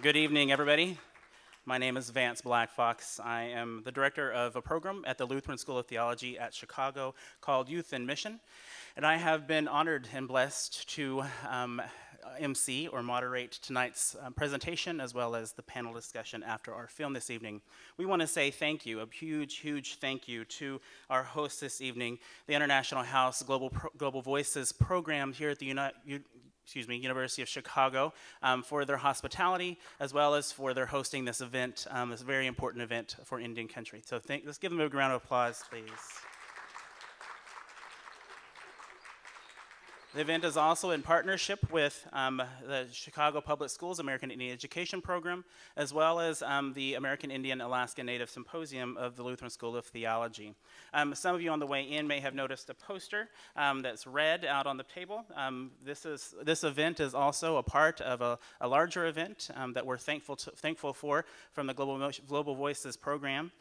Good evening, everybody. My name is Vance Blackfox. I am the director of a program at the Lutheran School of Theology at Chicago called Youth in Mission. And I have been honored and blessed to MC or moderate tonight's presentation as well as the panel discussion after our film this evening. We want to say thank you, a huge thank you to our host this evening, the International House Global Voices program here at the University of Chicago for their hospitality, as well as for their hosting this event, this very important event for Indian country. So let's give them a round of applause, please. The event is also in partnership with the Chicago Public Schools American Indian Education Program, as well as the American Indian Alaska Native Symposium of the Lutheran School of Theology. Some of you on the way in may have noticed a poster that's red out on the table. This event is also a part of a larger event that we're thankful for from the Global Voices program.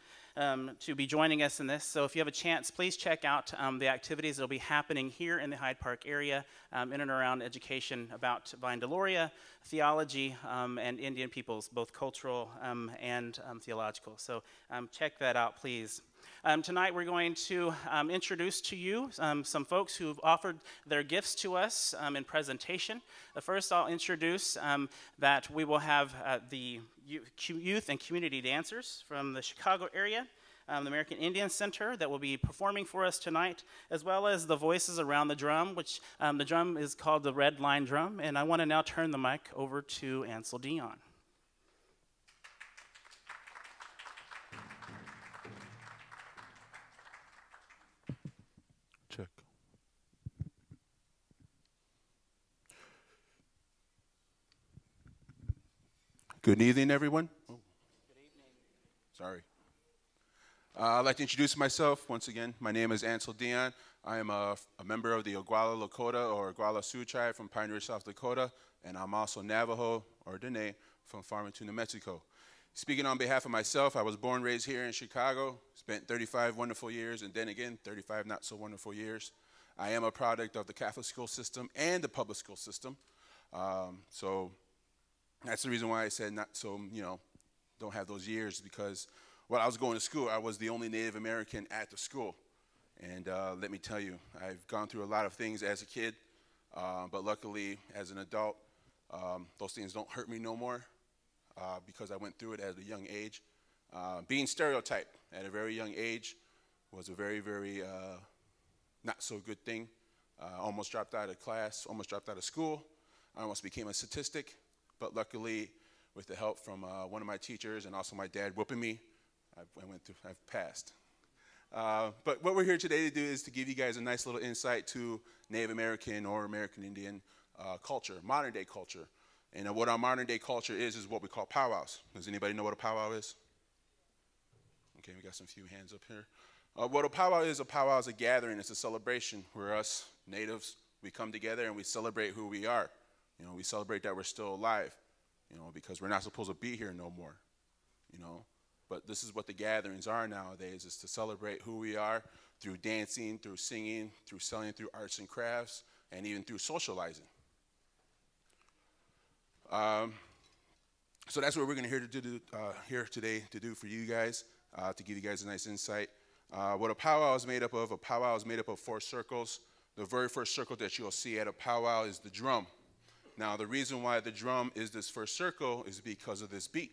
To be joining us in this. So if you have a chance, please check out the activities that will be happening here in the Hyde Park area in and around education about Vine Deloria, theology, and Indian peoples, both cultural and theological. So check that out, please. Tonight we're going to introduce to you some folks who've offered their gifts to us in presentation. First I'll introduce that we will have the youth and community dancers from the Chicago area, the American Indian Center that will be performing for us tonight, as well as the voices around the drum, which the drum is called the Red Line Drum. And I want to now turn the mic over to Ansel Dion. Check. Good evening, everyone. Oh. Good evening. Sorry. I'd like to introduce myself once again. My name is Ansel Dion. I am a member of the Oglala Lakota or Oglala Sioux tribe from Pioneer, South Dakota, and I'm also Navajo or Dene from Farmington, New Mexico. Speaking on behalf of myself, I was born and raised here in Chicago, spent 35 wonderful years, and then again, 35 not so wonderful years. I am a product of the Catholic school system and the public school system. So that's the reason why I said not so, don't have those years, because while I was going to school, I was the only Native American at the school. And let me tell you, I've gone through a lot of things as a kid, but luckily, as an adult, those things don't hurt me no more because I went through it at a young age. Being stereotyped at a very young age was a very, very not so good thing. Almost dropped out of class, almost dropped out of school. I almost became a statistic, but luckily, with the help from one of my teachers and also my dad whooping me, I've passed. But what we're here today to do is to give you guys a nice little insight to Native American or American Indian culture, modern day culture. And what our modern day culture is what we call powwows. Does anybody know what a powwow is? Okay, we got some few hands up here. What a powwow is a gathering. It's a celebration where us natives, we come together and we celebrate who we are. We celebrate that we're still alive, because we're not supposed to be here no more, But this is what the gatherings are nowadays, is to celebrate who we are through dancing, through singing, through selling, through arts and crafts, and even through socializing. So that's what we're going to here today to do for you guys, to give you guys a nice insight. What a powwow is made up of, a powwow is made up of 4 circles. The very first circle that you'll see at a powwow is the drum. Now, the reason why the drum is this first circle is because of this beat.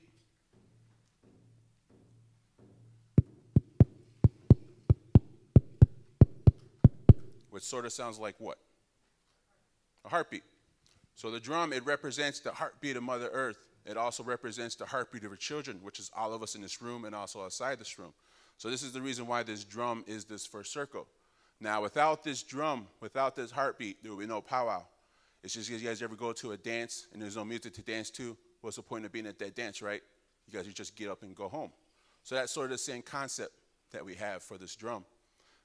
Which sort of sounds like what? A heartbeat. So the drum, it represents the heartbeat of Mother Earth. It also represents the heartbeat of her children, which is all of us in this room and also outside this room. So this is the reason why this drum is this first circle. Now, without this drum, without this heartbeat, there will be no powwow. It's just, you guys ever go to a dance and there's no music to dance to? What's the point of being at that dance, right? You guys just get up and go home. So that's sort of the same concept that we have for this drum.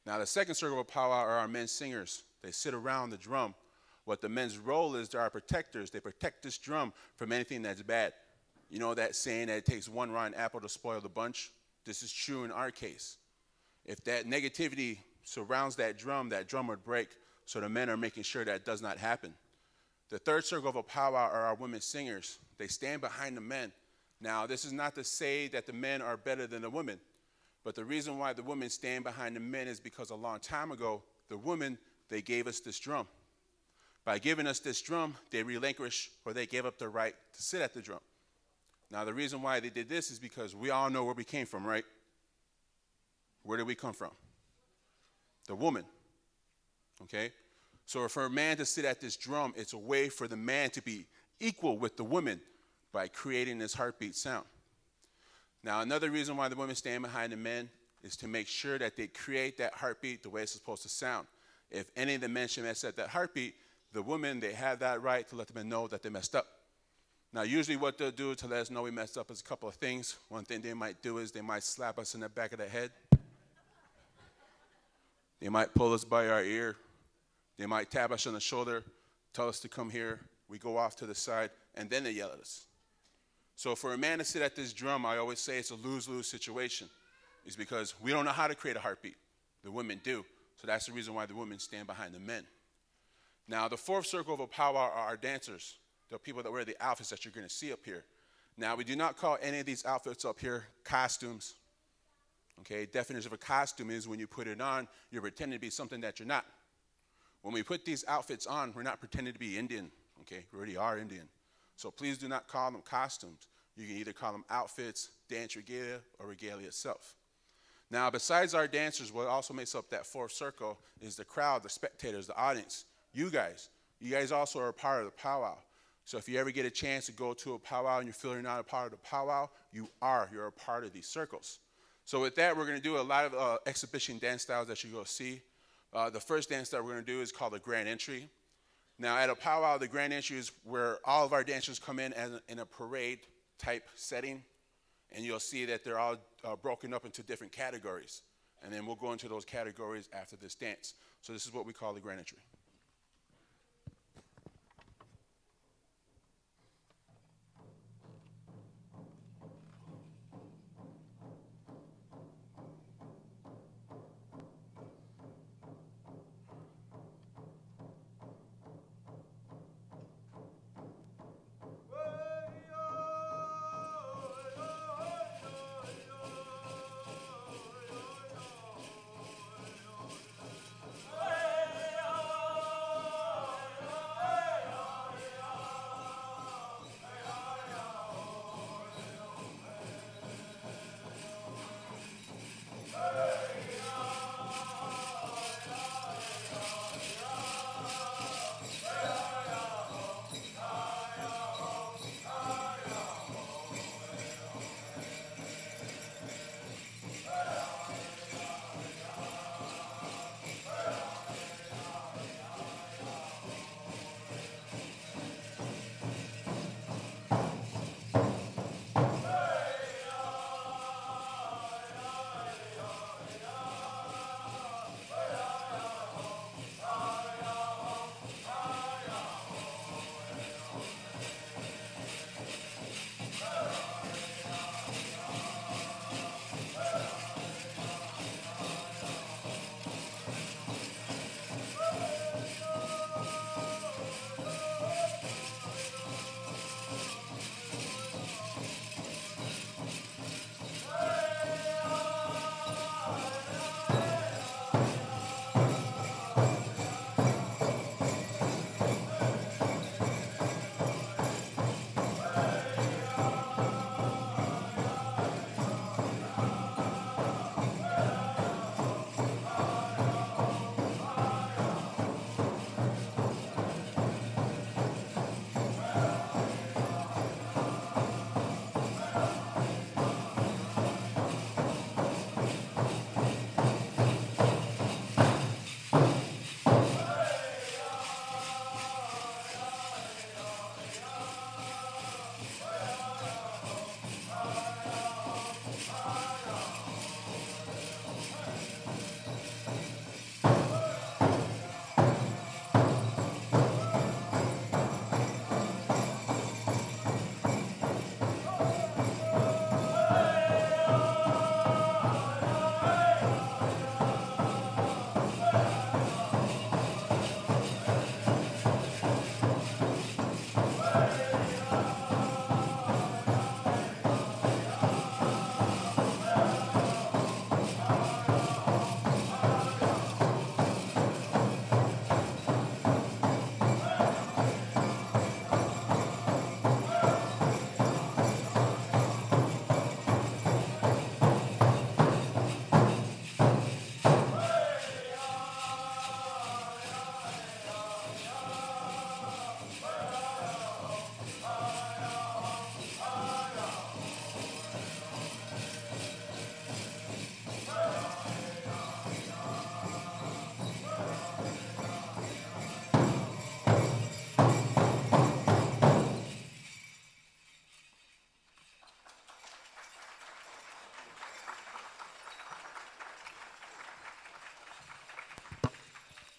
Now, the second circle of powwow are our men singers. They sit around the drum. What the men's role is, they're our protectors. They protect this drum from anything that's bad. You know that saying that it takes one rotten apple to spoil the bunch? This is true in our case. If that negativity surrounds that drum would break. So the men are making sure that does not happen. The third circle of a powwow are our women singers. They stand behind the men. Now, this is not to say that the men are better than the women, but the reason why the women stand behind the men is because a long time ago, the women, they gave us this drum. By giving us this drum, they relinquished or they gave up the right to sit at the drum. Now, the reason why they did this is because we all know where we came from, right? Where did we come from? The woman, okay? So for a man to sit at this drum, it's a way for the man to be equal with the woman by creating this heartbeat sound. Now, another reason why the women stand behind the men is to make sure that they create that heartbeat the way it's supposed to sound. If any of the men should mess up that heartbeat, the women, they have that right to let the men know that they messed up. Now, usually what they'll do to let us know we messed up is a couple of things. One thing they might do is they might slap us in the back of the head. They might pull us by our ear. They might tap us on the shoulder, tell us to come here. We go off to the side, and then they yell at us. So for a man to sit at this drum, I always say it's a lose-lose situation. It's because we don't know how to create a heartbeat. The women do. So that's the reason why the women stand behind the men. Now, the fourth circle of a powwow are our dancers. The people that wear the outfits that you're going to see up here. Now, we do not call any of these outfits up here costumes. Okay, definition of a costume is when you put it on, you're pretending to be something that you're not. When we put these outfits on, we're not pretending to be Indian. Okay, we already are Indian. So please do not call them costumes. You can either call them outfits, dance regalia, or regalia itself. Now, besides our dancers, what also makes up that fourth circle is the crowd, the spectators, the audience. You guys also are a part of the powwow. So if you ever get a chance to go to a powwow and you feel you're not a part of the powwow, you're a part of these circles. So with that, we're going to do a lot of exhibition dance styles that you go see. The first dance that we're going to do is called the grand entry. Now, at a powwow, the grand entry is where all of our dancers come in a parade type setting, and you'll see that they're all broken up into different categories. And then we'll go into those categories after this dance. So this is what we call the grand entry.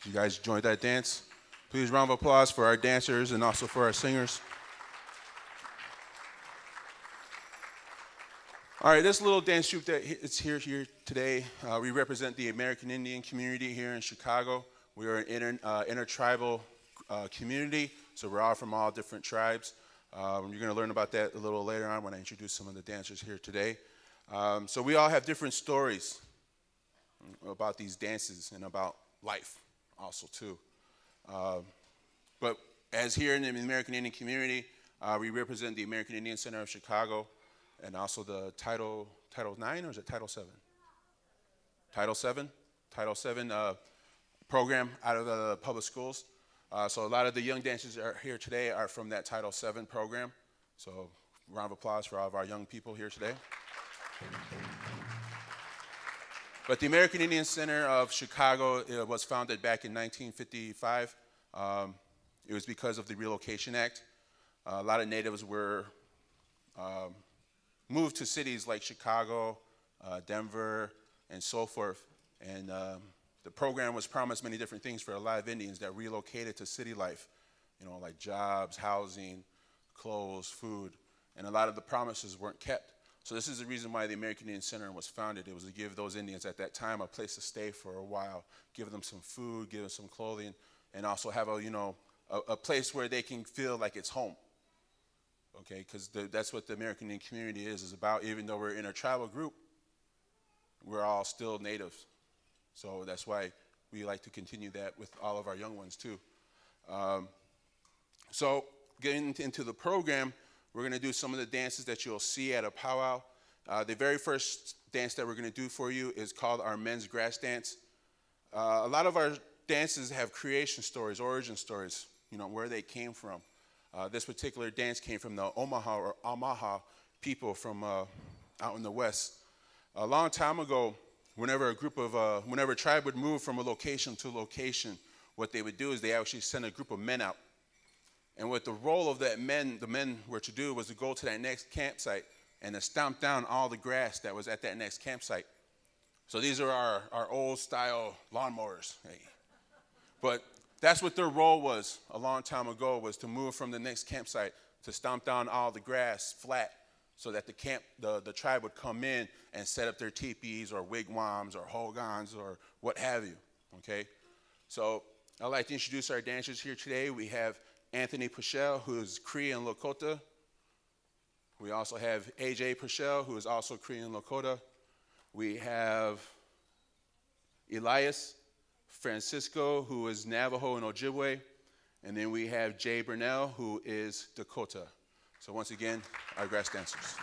You guys enjoyed that dance? Please round of applause for our dancers and also for our singers. All right, this little dance troupe that is here today, we represent the American Indian community here in Chicago. We are an intertribal community, so we're all from all different tribes. You're going to learn about that a little later on when I introduce some of the dancers here today. So we all have different stories about these dances and about life also too. But as here in the American Indian community, we represent the American Indian Center of Chicago and also the Title IX, or is it Title VII? Title VII program out of the public schools. So a lot of the young dancers that are here today are from that Title VII program. So round of applause for all of our young people here today. But the American Indian Center of Chicago was founded back in 1955. It was because of the Relocation Act. A lot of natives were moved to cities like Chicago, Denver, and so forth. And the program was promised many different things for a lot of Indians that relocated to city life, like jobs, housing, clothes, food, and a lot of the promises weren't kept. So this is the reason why the American Indian Center was founded. It was to give those Indians at that time a place to stay for a while, give them some food, give them some clothing, and also have a place where they can feel like it's home. Okay, because that's what the American Indian community is about. Even though we're in a tribal group, we're all still natives. So that's why we like to continue that with all of our young ones too. So getting into the program, we're going to do some of the dances that you'll see at a powwow. The very first dance that we're going to do for you is called our men's grass dance. A lot of our dances have creation stories, origin stories, where they came from. This particular dance came from the Omaha or Omaha people from out in the West. A long time ago, whenever a tribe would move from a location to location, what they would do is they actually send a group of men out. And what the role of the men were to do was to go to that next campsite and to stomp down all the grass that was at that next campsite. So these are our old style lawnmowers. Hey. But that's what their role was a long time ago, was to move from the next campsite to stomp down all the grass flat so that the tribe would come in and set up their teepees or wigwams or hogans or what have you, okay? So I'd like to introduce our dancers here today. We have Anthony Purcell, who is Cree and Lakota. We also have AJ Purcell, who is also Cree and Lakota. We have Elias Francisco, who is Navajo and Ojibwe. And then we have Jay Burnell, who is Dakota. So once again, our grass dancers.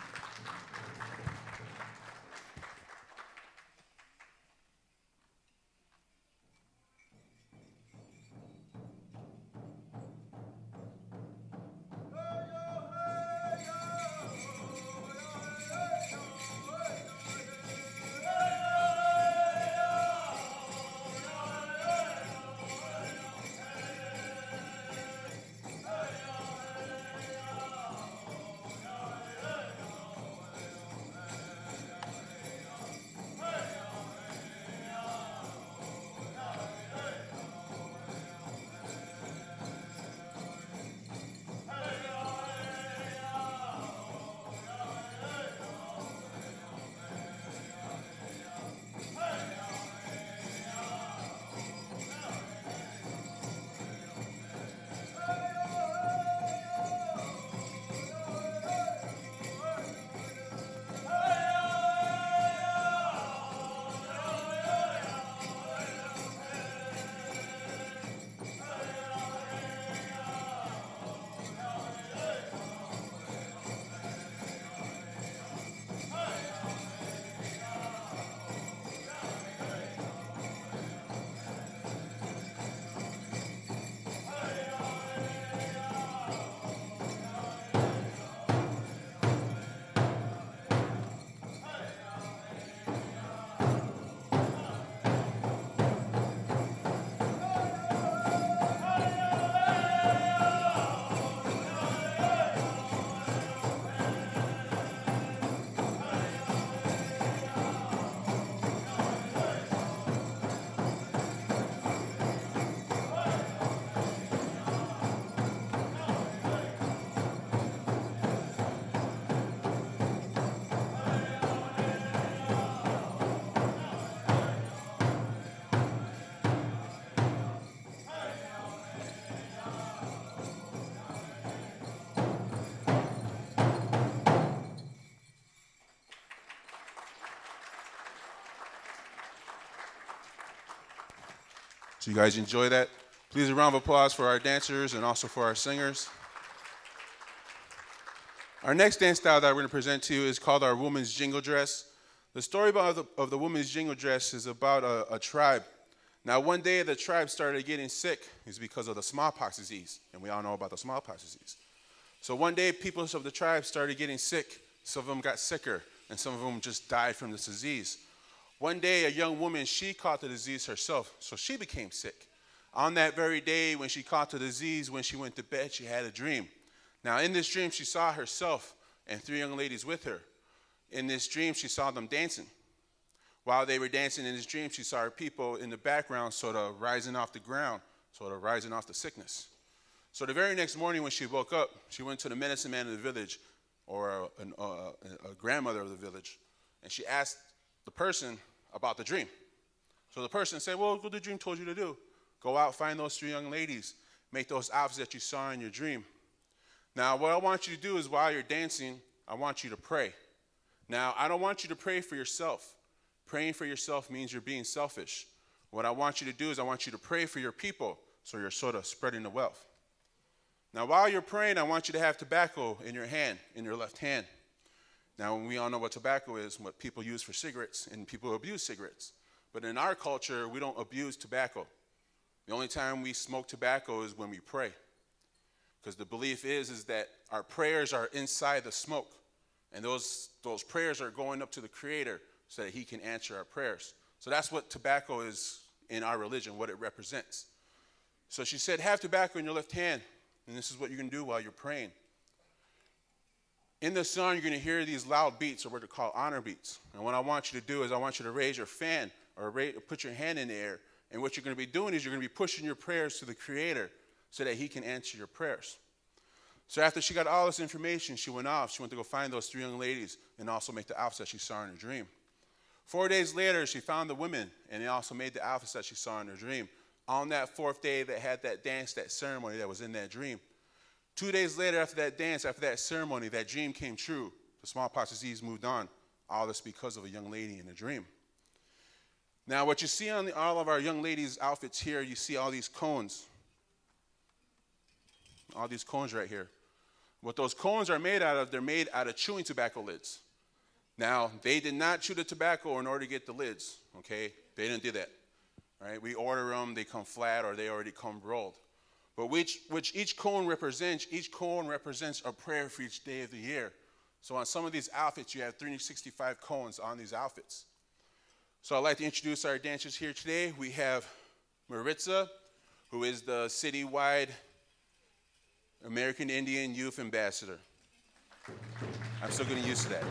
So you guys enjoy that? Please a round of applause for our dancers and also for our singers. Our next dance style that we're going to present to you is called our woman's jingle dress. The story of the woman's jingle dress is about a tribe. Now, one day the tribe started getting sick. It's because of the smallpox disease, and we all know about the smallpox disease. So one day, people of the tribe started getting sick. Some of them got sicker, and some of them just died from this disease. One day, a young woman, she caught the disease herself, so she became sick. On that very day, when she caught the disease, when she went to bed, she had a dream. Now, in this dream, she saw herself and 3 young ladies with her. In this dream, she saw them dancing. While they were dancing in this dream, she saw her people in the background sort of rising off the ground, sort of rising off the sickness. So the very next morning when she woke up, she went to the medicine man of the village, or a grandmother of the village, and she asked the person about the dream. So the person said, well, what the dream told you to do? Go out, find those 3 young ladies, make those outfits that you saw in your dream. Now, what I want you to do is while you're dancing, I want you to pray. Now, I don't want you to pray for yourself. Praying for yourself means you're being selfish. What I want you to do is I want you to pray for your people, so you're sort of spreading the wealth. Now, while you're praying, I want you to have tobacco in your hand, in your left hand. Now, we all know what tobacco is, what people use for cigarettes, and people abuse cigarettes. But in our culture, we don't abuse tobacco. The only time we smoke tobacco is when we pray. Because the belief is that our prayers are inside the smoke. And those prayers are going up to the Creator so that He can answer our prayers. So that's what tobacco is in our religion, what it represents. So she said, have tobacco in your left hand, and this is what you're going to do while you're praying. In the song, you're going to hear these loud beats, or what are called honor beats. And what I want you to do is I want you to raise your fan, or put your hand in the air. And what you're going to be doing is you're going to be pushing your prayers to the Creator so that He can answer your prayers. So after she got all this information, she went off. She went to go find those 3 young ladies and also make the outfits that she saw in her dream. 4 days later, she found the women, and they also made the outfits that she saw in her dream. On that 4th day, they had that dance, that ceremony that was in that dream. 2 days later, after that dance, after that ceremony, that dream came true. The smallpox disease moved on. All this because of a young lady in a dream. Now, what you see on all of our young ladies' outfits here, you see all these cones. All these cones right here. What those cones are made out of, they're made out of chewing tobacco lids. Now, they did not chew the tobacco in order to get the lids, okay? They didn't do that, right? We order them, they come flat, or they already come rolled. But which each cone represents a prayer for each day of the year. So on some of these outfits, you have 365 cones on these outfits. So I'd like to introduce our dancers here today. We have Maritza, who is the Citywide American Indian Youth Ambassador. I'm still getting used to that.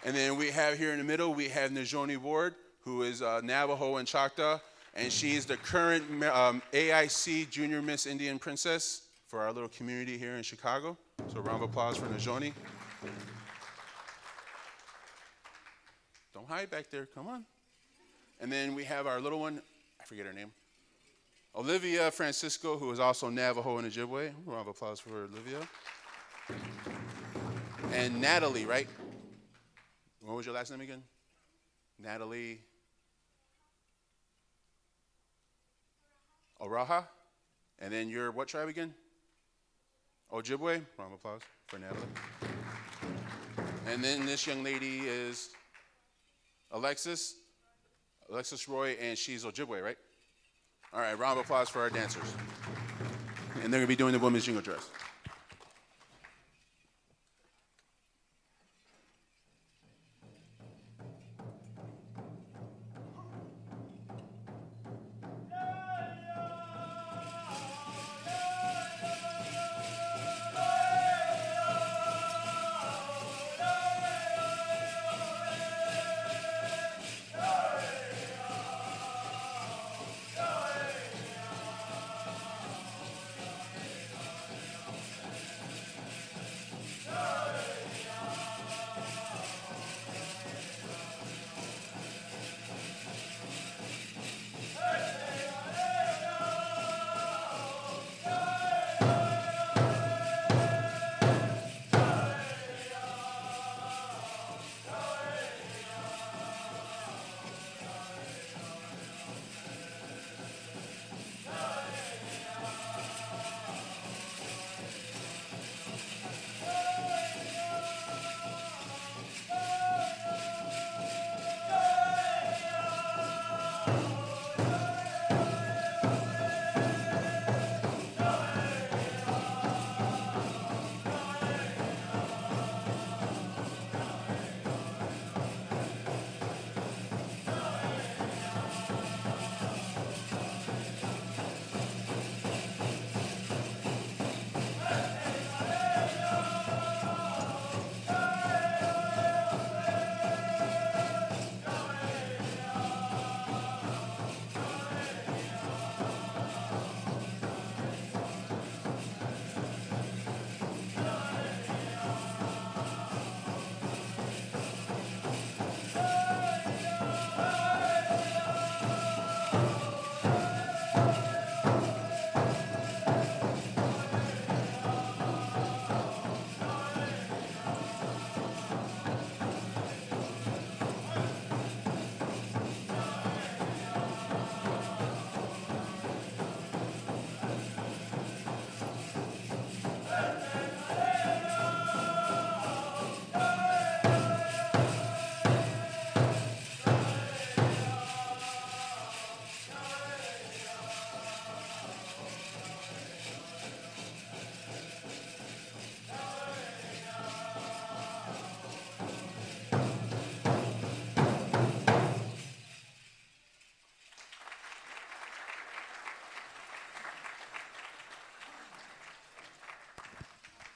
And then we have here in the middle, we have Najoni Ward, who is Navajo and Choctaw, and she's the current AIC Junior Miss Indian Princess for our little community here in Chicago. So a round of applause for Najoni. Don't hide back there, come on. And then we have our little one, I forget her name, Olivia Francisco, who is also Navajo and Ojibwe. A round of applause for Olivia. And Natalie, right? What was your last name again? Natalie Oraha. And then you're what tribe again? Ojibwe. Round of applause for Natalie. And then this young lady is Alexis Roy, and she's Ojibwe, right? All right, round of applause for our dancers. And they're going to be doing the women's jingle dress.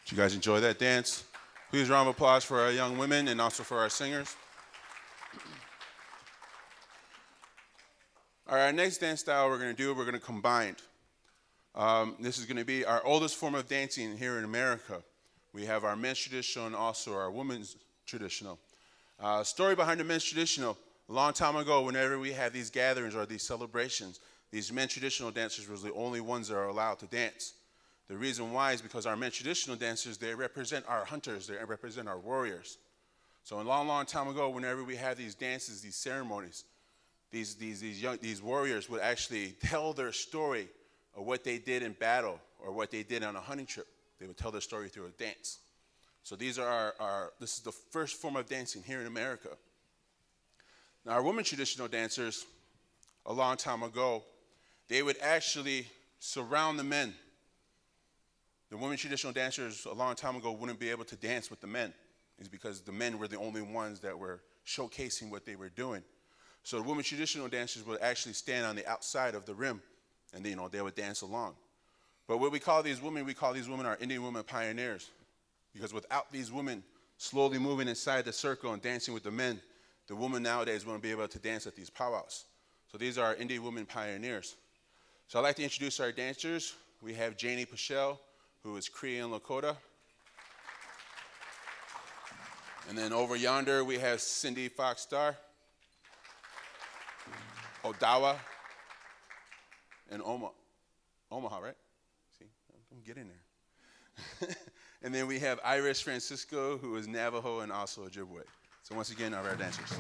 Did you guys enjoy that dance? Please round of applause for our young women and also for our singers. All right, our next dance style we're going to combine. This is going to be our oldest form of dancing here in America. We have our men's traditional and also our women's traditional. Story behind the men's traditional, a long time ago, whenever we had these gatherings or these celebrations, these men traditional dancers were the only ones that are allowed to dance. The reason why is because our men traditional dancers, they represent our hunters, they represent our warriors. So a long, long time ago, whenever we had these dances, these ceremonies, these warriors would actually tell their story of what they did in battle or what they did on a hunting trip. They would tell their story through a dance. So these are this is the first form of dancing here in America. Now our women traditional dancers, a long time ago, they would actually surround the men. The women traditional dancers a long time ago wouldn't be able to dance with the men. It's because the men were the only ones that were showcasing what they were doing. So the women traditional dancers would actually stand on the outside of the rim, and they would dance along. But what we call these women our Indian women pioneers, because without these women slowly moving inside the circle and dancing with the men, the women nowadays wouldn't be able to dance at these powwows. So these are our Indian women pioneers. So I'd like to introduce our dancers. We have Janie Pichelle, who is Cree and Lakota. And then over yonder, we have Cindy Fox-Star, Odawa, and Omaha, right? See, I'm getting there. And then we have Iris Francisco, who is Navajo and also Ojibwe. So once again, our dancers.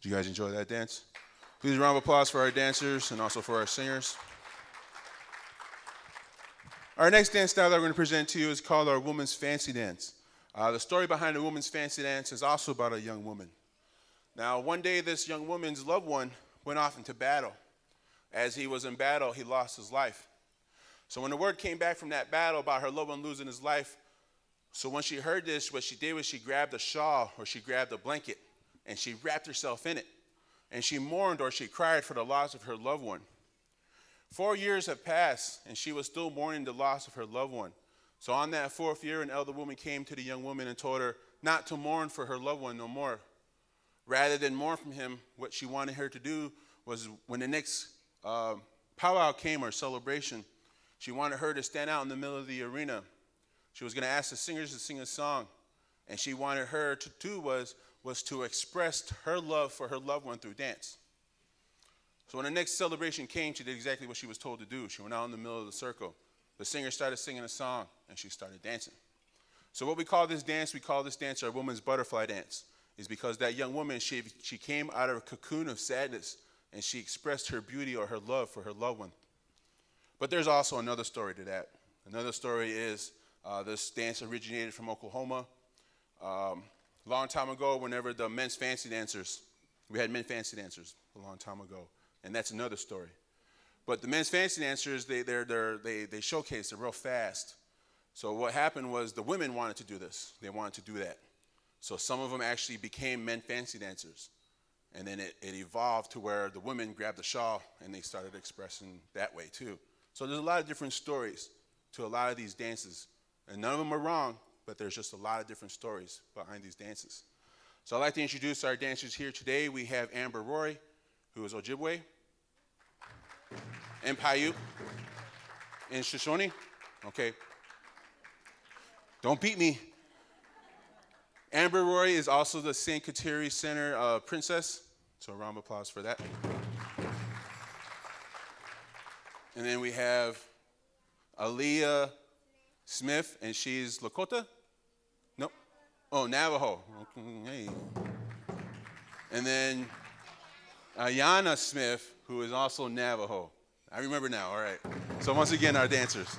Did you guys enjoy that dance? Please round of applause for our dancers and also for our singers. Our next dance style that we're going to present to you is called our Woman's Fancy Dance. The story behind the Woman's Fancy Dance is also about a young woman. Now, one day this young woman's loved one went off into battle. As he was in battle, he lost his life. So when the word came back from that battle about her loved one losing his life, so when she heard this, what she did was she grabbed a shawl or she grabbed a blanket and she wrapped herself in it. And she mourned or she cried for the loss of her loved one. 4 years have passed and she was still mourning the loss of her loved one. So on that 4th year, an elder woman came to the young woman and told her not to mourn for her loved one no more. rather than mourn from him, what she wanted her to do was when the next powwow came or celebration, she wanted her to stand out in the middle of the arena. She was going to ask the singers to sing a song, and she wanted her to do was to express her love for her loved one through dance. So when the next celebration came, she did exactly what she was told to do. She went out in the middle of the circle. The singer started singing a song, and she started dancing. So what we call this dance our woman's butterfly dance, is because that young woman, she came out of a cocoon of sadness, and she expressed her beauty or her love for her loved one. But there's also another story to that. Another story is this dance originated from Oklahoma. Long time ago, whenever the men's fancy dancers, we had men fancy dancers a long time ago, and that's another story. But the men's fancy dancers, they showcase it real fast. So what happened was the women wanted to do this. They wanted to do that. So some of them actually became men fancy dancers. And then it evolved to where the women grabbed the shawl and they started expressing that way too. So there's a lot of different stories to a lot of these dances. And none of them are wrong, but there's just a lot of different stories behind these dances. So I'd like to introduce our dancers here today. We have Amber Roy, who is Ojibwe, and Paiute, and Shoshone. Okay. Don't beat me. Amber Roy is also the St. Kateri Center princess. So a round of applause for that. And then we have Aaliyah Smith, and she's Lakota? Nope. Oh, Navajo. Hey. And then Ayanna Smith, who is also Navajo. I remember now, all right. So once again, our dancers.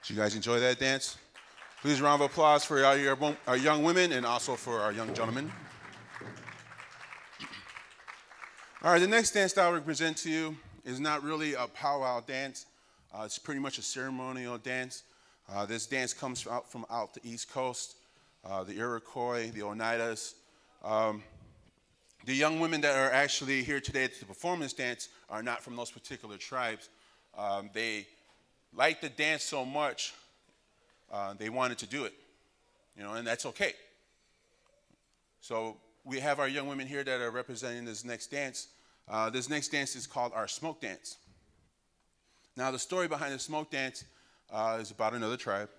Did you guys enjoy that dance? Please, a round of applause for our young women and also for our young gentlemen. All right, the next dance that I will present to you is not really a powwow dance. It's pretty much a ceremonial dance. This dance comes from out the East Coast, the Iroquois, the Oneidas. The young women that are actually here today to perform this dance are not from those particular tribes. They liked the dance so much, they wanted to do it, and that's okay. So we have our young women here that are representing this next dance. This next dance is called our smoke dance. Now, the story behind the smoke dance is about another tribe.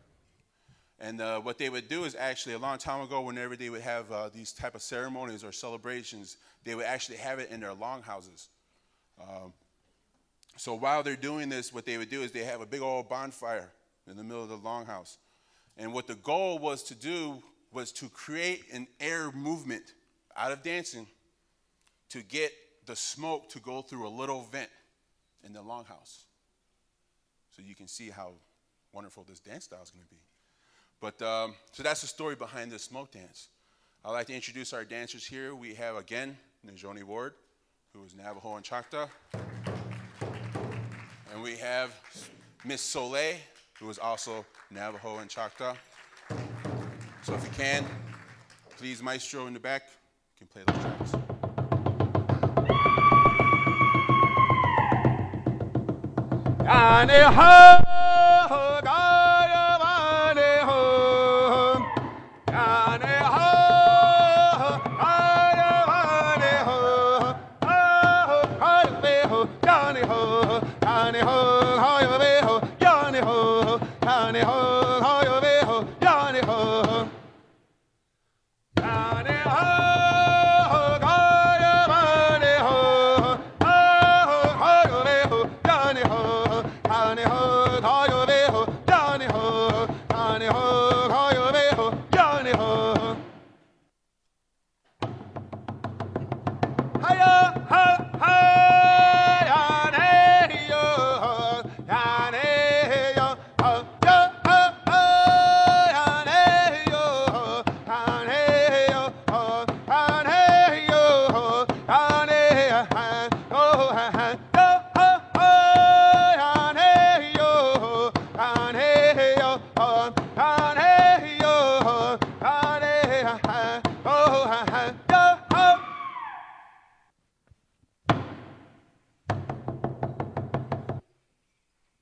And what they would do is actually, a long time ago, whenever they would have these type of ceremonies or celebrations, they would actually have it in their longhouses. So while they're doing this, what they would do is they have a big old bonfire in the middle of the longhouse. And what the goal was to do was to create an air movement out of dancing to get the smoke to go through a little vent in the longhouse. So you can see how wonderful this dance style is going to be. But so that's the story behind this smoke dance. I'd like to introduce our dancers here. We have, again, Najoni Ward, who is Navajo and Choctaw. And we have Miss Soleil, who is also Navajo and Choctaw. So if you can, please, maestro in the back, you can play those tracks.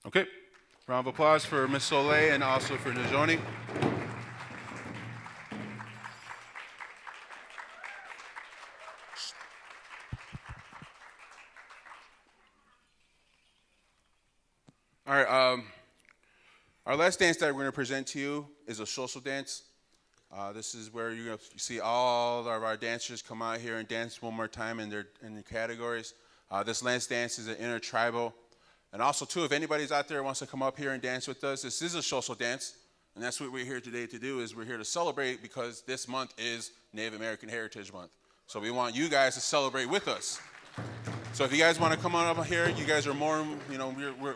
Okay, round of applause for Miss Soleil and also for Najoni. All right, our last dance that we're going to present to you is a social dance. This is where you're going to see all of our dancers come out here and dance one more time in their categories. This last dance is an intertribal. And also, too, if anybody's out there wants to come up here and dance with us, this is a social dance. And that's what we're here today to do, is we're here to celebrate because this month is Native American Heritage Month. So we want you guys to celebrate with us. So if you guys want to come on up here, you guys are more,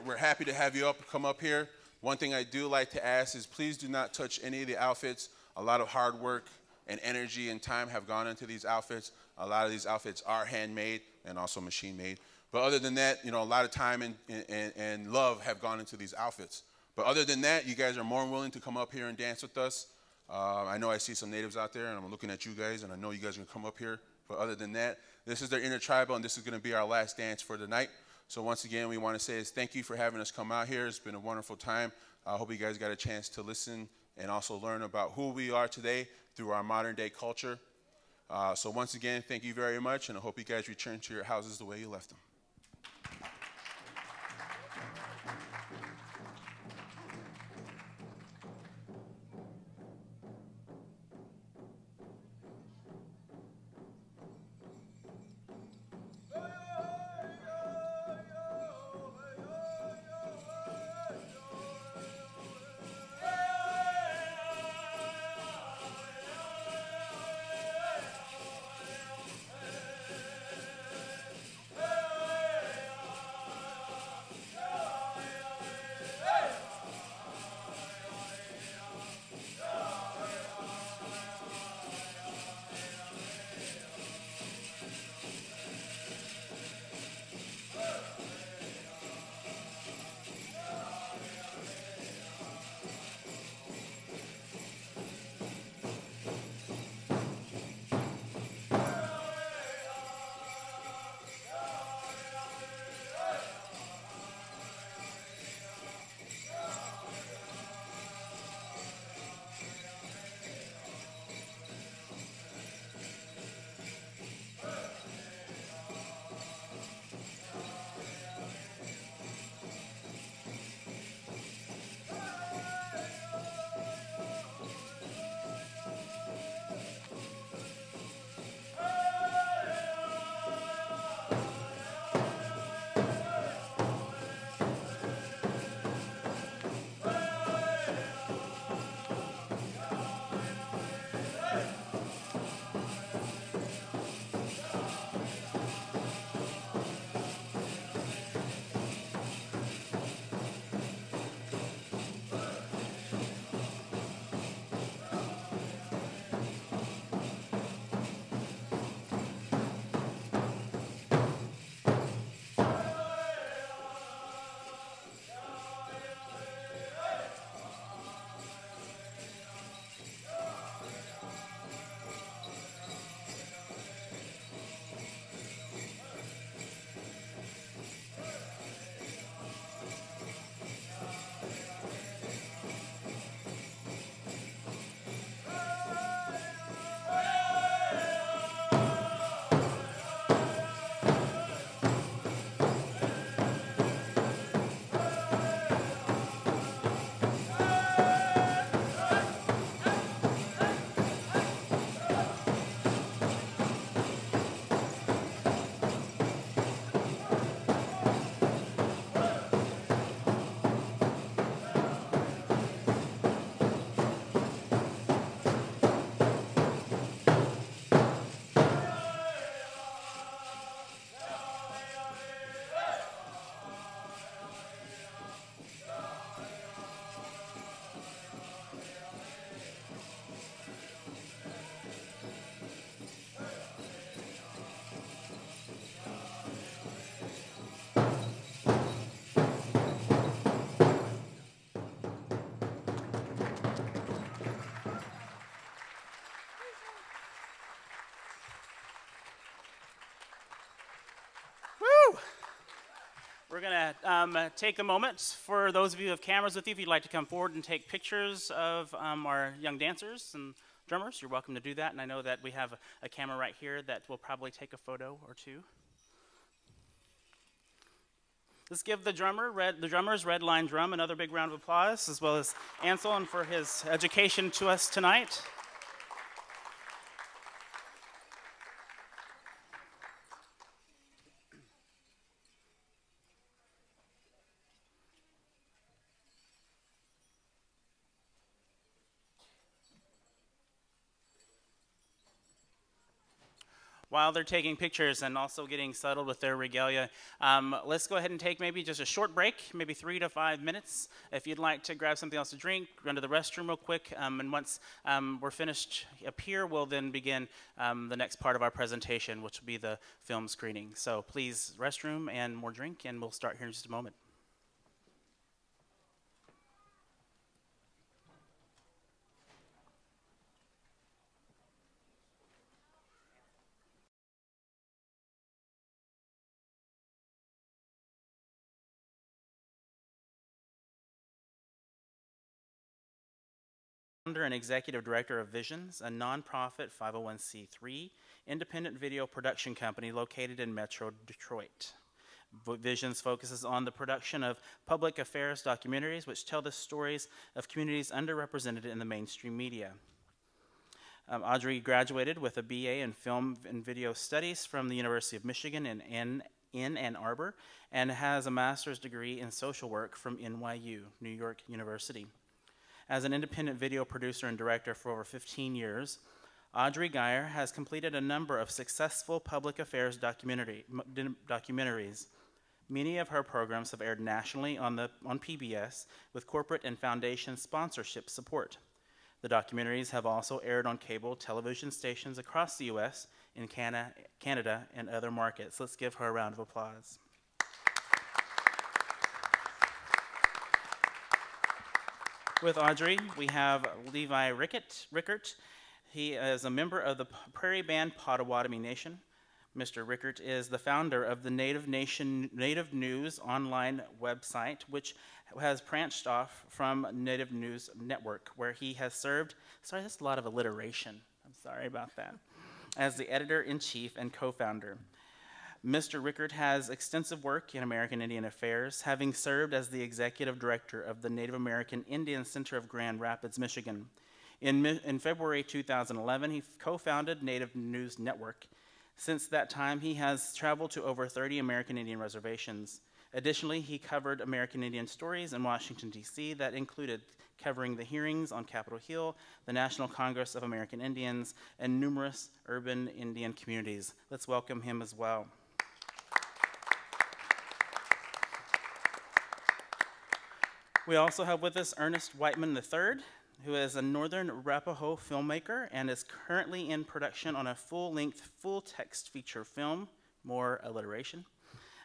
we're happy to have you come up here. One thing I do like to ask is please do not touch any of the outfits. A lot of hard work and energy and time have gone into these outfits. A lot of these outfits are handmade and also machine made. But other than that, a lot of time and love have gone into these outfits. But other than that, you guys are more than willing to come up here and dance with us. I know I see some natives out there, and I'm looking at you guys, and I know you guys are going to come up here. But other than that, this is their intertribal, and this is going to be our last dance for the night. So once again, we want to say thank you for having us come out here. It's been a wonderful time. I hope you guys got a chance to listen and also learn about who we are today through our modern-day culture. So once again, thank you very much, and I hope you guys return to your houses the way you left them. We're going to take a moment for those of you who have cameras with you. If you'd like to come forward and take pictures of our young dancers and drummers, you're welcome to do that. And I know that we have a camera right here that will probably take a photo or two. Let's give the drummers Red Line Drum another big round of applause, as well as Ansel and for his education to us tonight. While they're taking pictures and also getting settled with their regalia, let's go ahead and take maybe just a short break, maybe 3 to 5 minutes. If you'd like to grab something else to drink, run to the restroom real quick, and once we're finished up here, we'll then begin the next part of our presentation, which will be the film screening. So please, restroom and more drink, and we'll start here in just a moment. Founder and executive director of Visions, a nonprofit 501c3 independent video production company located in Metro Detroit. Visions focuses on the production of public affairs documentaries which tell the stories of communities underrepresented in the mainstream media. Audrey graduated with a BA in Film and Video Studies from the University of Michigan in Ann Arbor and has a master's degree in social work from NYU, New York University. As an independent video producer and director for over 15 years, Audrey Geyer has completed a number of successful public affairs documentaries. Many of her programs have aired nationally on PBS with corporate and foundation sponsorship support. The documentaries have also aired on cable television stations across the U.S., in Canada, and other markets. Let's give her a round of applause. With Audrey, we have Levi Rickert. He is a member of the Prairie Band Potawatomi Nation. Mr. Rickert is the founder of the Native News online website, which has branched off from Native News Network, where he has served, sorry, that's a lot of alliteration. I'm sorry about that, as the editor-in-chief and co-founder. Mr. Rickert has extensive work in American Indian affairs, having served as the executive director of the Native American Indian Center of Grand Rapids, Michigan. In February 2011, he co-founded Native News Network. Since that time, he has traveled to over 30 American Indian reservations. Additionally, he covered American Indian stories in Washington, D.C. that included covering the hearings on Capitol Hill, the National Congress of American Indians, and numerous urban Indian communities. Let's welcome him as well. We also have with us Ernest Whiteman III, who is a Northern Arapaho filmmaker and is currently in production on a full-length, full-text feature film, more alliteration,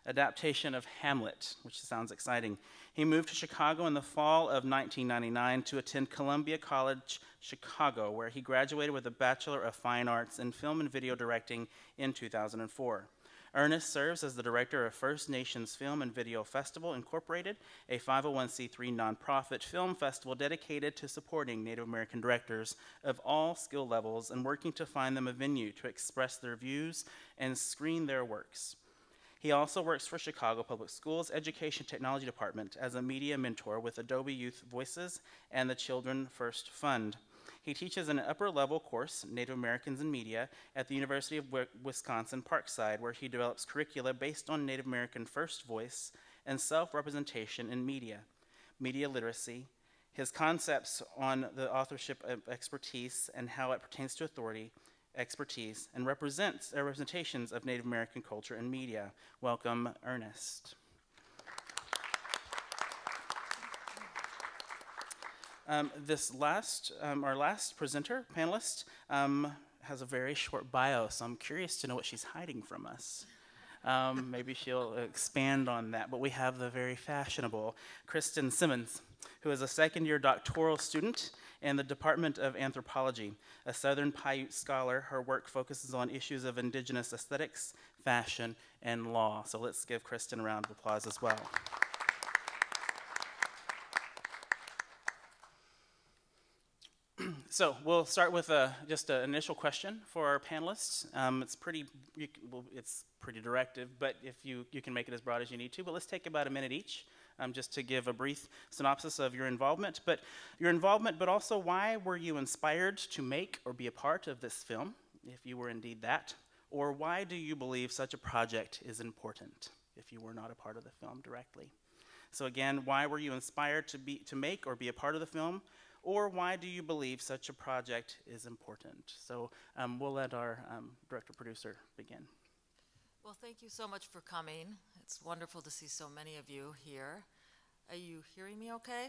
adaptation of Hamlet, which sounds exciting. He moved to Chicago in the fall of 1999 to attend Columbia College, Chicago, where he graduated with a Bachelor of Fine Arts in Film and Video Directing in 2004. Ernest serves as the director of First Nations Film and Video Festival, Incorporated, a 501c3 nonprofit film festival dedicated to supporting Native American directors of all skill levels and working to find them a venue to express their views and screen their works. He also works for Chicago Public Schools Education Technology Department as a media mentor with Adobe Youth Voices and the Children First Fund. He teaches an upper-level course, Native Americans in Media, at the University of Wisconsin Parkside, where he develops curricula based on Native American first voice and self-representation in media literacy, his concepts on the authorship of expertise and how it pertains to authority, expertise, and representations of Native American culture and media. Welcome, Ernest. Our last presenter, panelist, has a very short bio, so I'm curious to know what she's hiding from us. Maybe she'll expand on that, but we have the very fashionable Kristen Simmons, who is a second-year doctoral student in the Department of Anthropology. A Southern Paiute scholar, her work focuses on issues of indigenous aesthetics, fashion, and law. So let's give Kristen a round of applause as well. So we'll start with just an initial question for our panelists. It's pretty directive, but if you can make it as broad as you need to. But let's take about a minute each, just to give a brief synopsis of your involvement. But also why were you inspired to make or be a part of this film, if you were indeed that? Or why do you believe such a project is important, if you were not a part of the film directly? So again, why were you inspired to make or be a part of the film? Or why do you believe such a project is important? So we'll let our director-producer begin. Well, thank you so much for coming. It's wonderful to see so many of you here. Are you hearing me okay?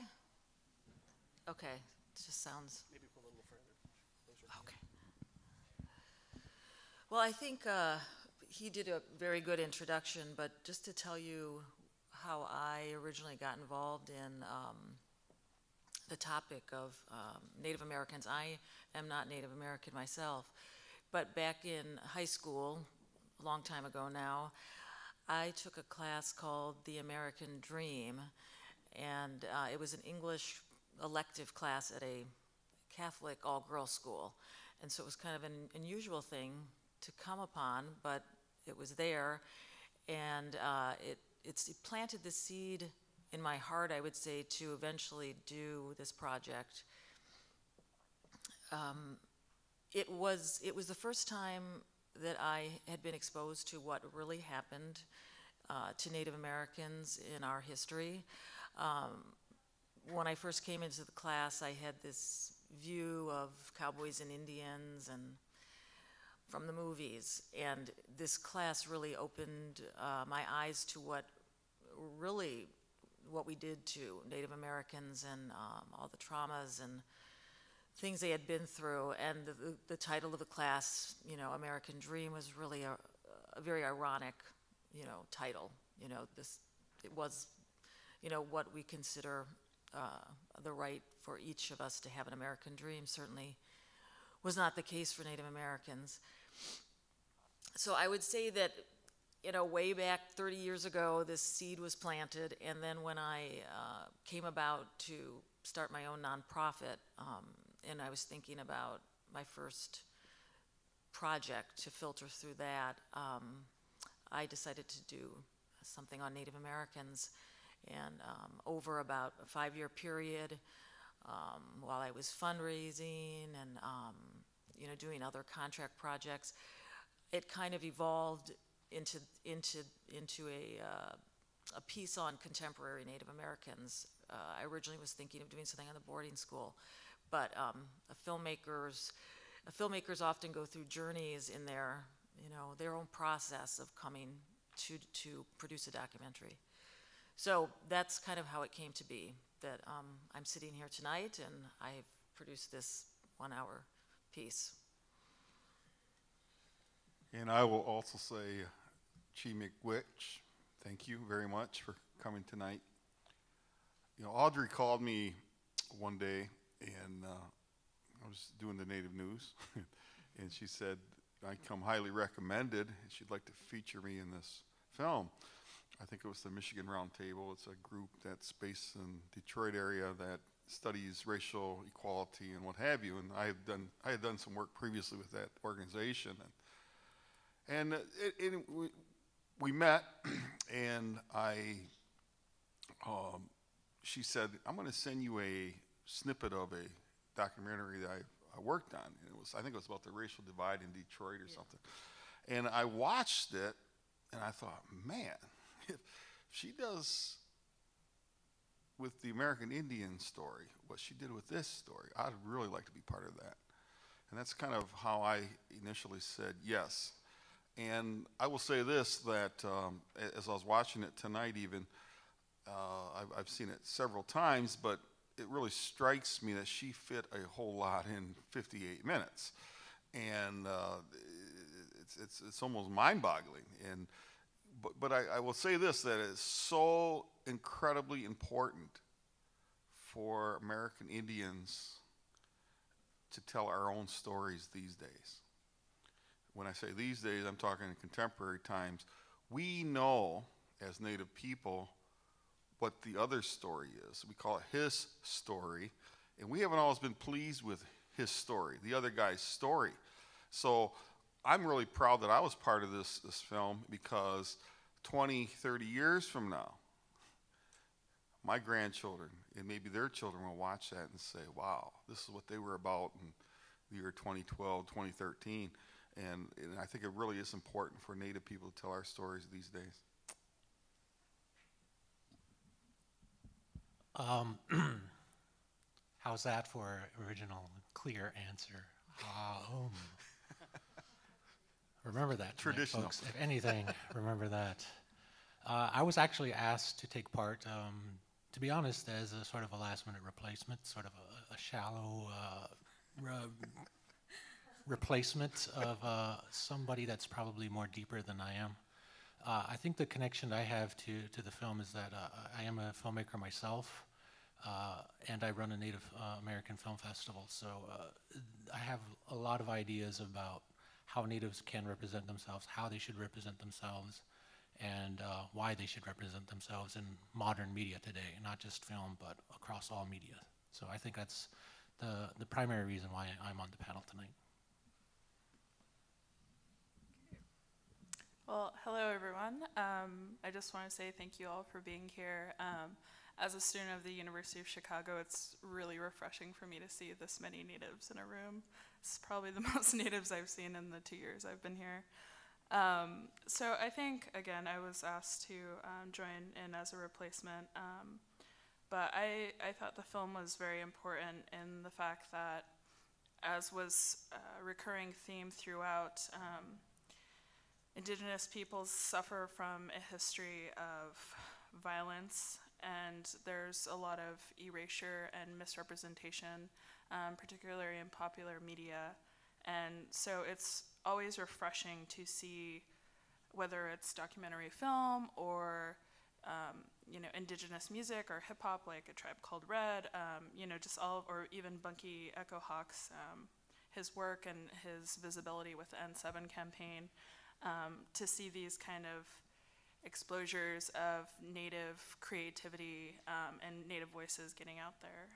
Okay, it just sounds... Maybe pull a little further. Okay. Well, I think he did a very good introduction, but just to tell you how I originally got involved in the topic of Native Americans. I am not Native American myself, but back in high school, a long time ago now, I took a class called The American Dream, and it was an English elective class at a Catholic all-girls school. And so it was kind of an unusual thing to come upon, but it was there, and it planted the seed in my heart, I would say, to eventually do this project. It was the first time that I had been exposed to what really happened to Native Americans in our history. When I first came into the class, I had this view of cowboys and Indians and from the movies, and this class really opened my eyes to what we did to Native Americans and all the traumas and things they had been through. And the title of the class, American Dream, was really a very ironic, title. It was, what we consider the right for each of us to have an American dream certainly was not the case for Native Americans. So I would say that way back 30 years ago, this seed was planted, and then when I came about to start my own nonprofit, and I was thinking about my first project to filter through that, I decided to do something on Native Americans. And over about a 5-year period, while I was fundraising and doing other contract projects, it kind of evolved into a piece on contemporary Native Americans. I originally was thinking of doing something on the boarding school, but filmmakers often go through journeys in their own process of coming to produce a documentary. So that's kind of how it came to be, that I'm sitting here tonight and I've produced this 1-hour piece. And I will also say, Chi McWitch, thank you very much for coming tonight. Audrey called me one day, and I was doing the Native News, and she said, I come highly recommended, and she'd like to feature me in this film. I think it was the Michigan Roundtable. It's a group that's based in Detroit area that studies racial equality and what have you. And I had done some work previously with that organization, and we met, and she said, I'm going to send you a snippet of a documentary that I worked on. And I think it was about the racial divide in Detroit or something. And I watched it, and I thought, man, if she does with the American Indian story what she did with this story, I'd really like to be part of that. And that's kind of how I initially said yes. And I will say this, that as I was watching it tonight even, I've seen it several times, but it really strikes me that she fit a whole lot in 58 minutes. And it's almost mind-boggling. But I will say this, that it's so incredibly important for American Indians to tell our own stories these days. When I say these days, I'm talking in contemporary times. We know, as Native people, what the other story is. We call it his story, and we haven't always been pleased with his story, the other guy's story. So I'm really proud that I was part of this film, because 20, 30 years from now, my grandchildren and maybe their children will watch that and say, wow, this is what they were about in the year 2012, 2013. And I think it really is important for Native people to tell our stories these days. How's that for original, clear answer? Remember that, Traditional. folks. If anything, remember that. I was actually asked to take part, to be honest, as a sort of a last-minute replacement, sort of a shallow replacement of somebody that's probably more deeper than I am. I think the connection I have to the film is that I am a filmmaker myself, and I run a Native American Film Festival. So I have a lot of ideas about how Natives can represent themselves, how they should represent themselves, and why they should represent themselves in modern media today, not just film, but across all media. So I think that's the primary reason why I'm on the panel tonight. Well, hello everyone. I just want to say thank you all for being here. As a student of the University of Chicago, it's really refreshing for me to see this many Natives in a room. It's probably the most Natives I've seen in the 2 years I've been here. So I think, again, I was asked to join in as a replacement, but I thought the film was very important in the fact that, as was a recurring theme throughout, Indigenous peoples suffer from a history of violence, and there's a lot of erasure and misrepresentation, particularly in popular media. And so it's always refreshing to see, whether it's documentary film or Indigenous music or hip hop, like A Tribe Called Red, just all, or even Bunky Echo Hawk's, his work and his visibility with the N7 campaign, to see these kind of exposures of Native creativity and Native voices getting out there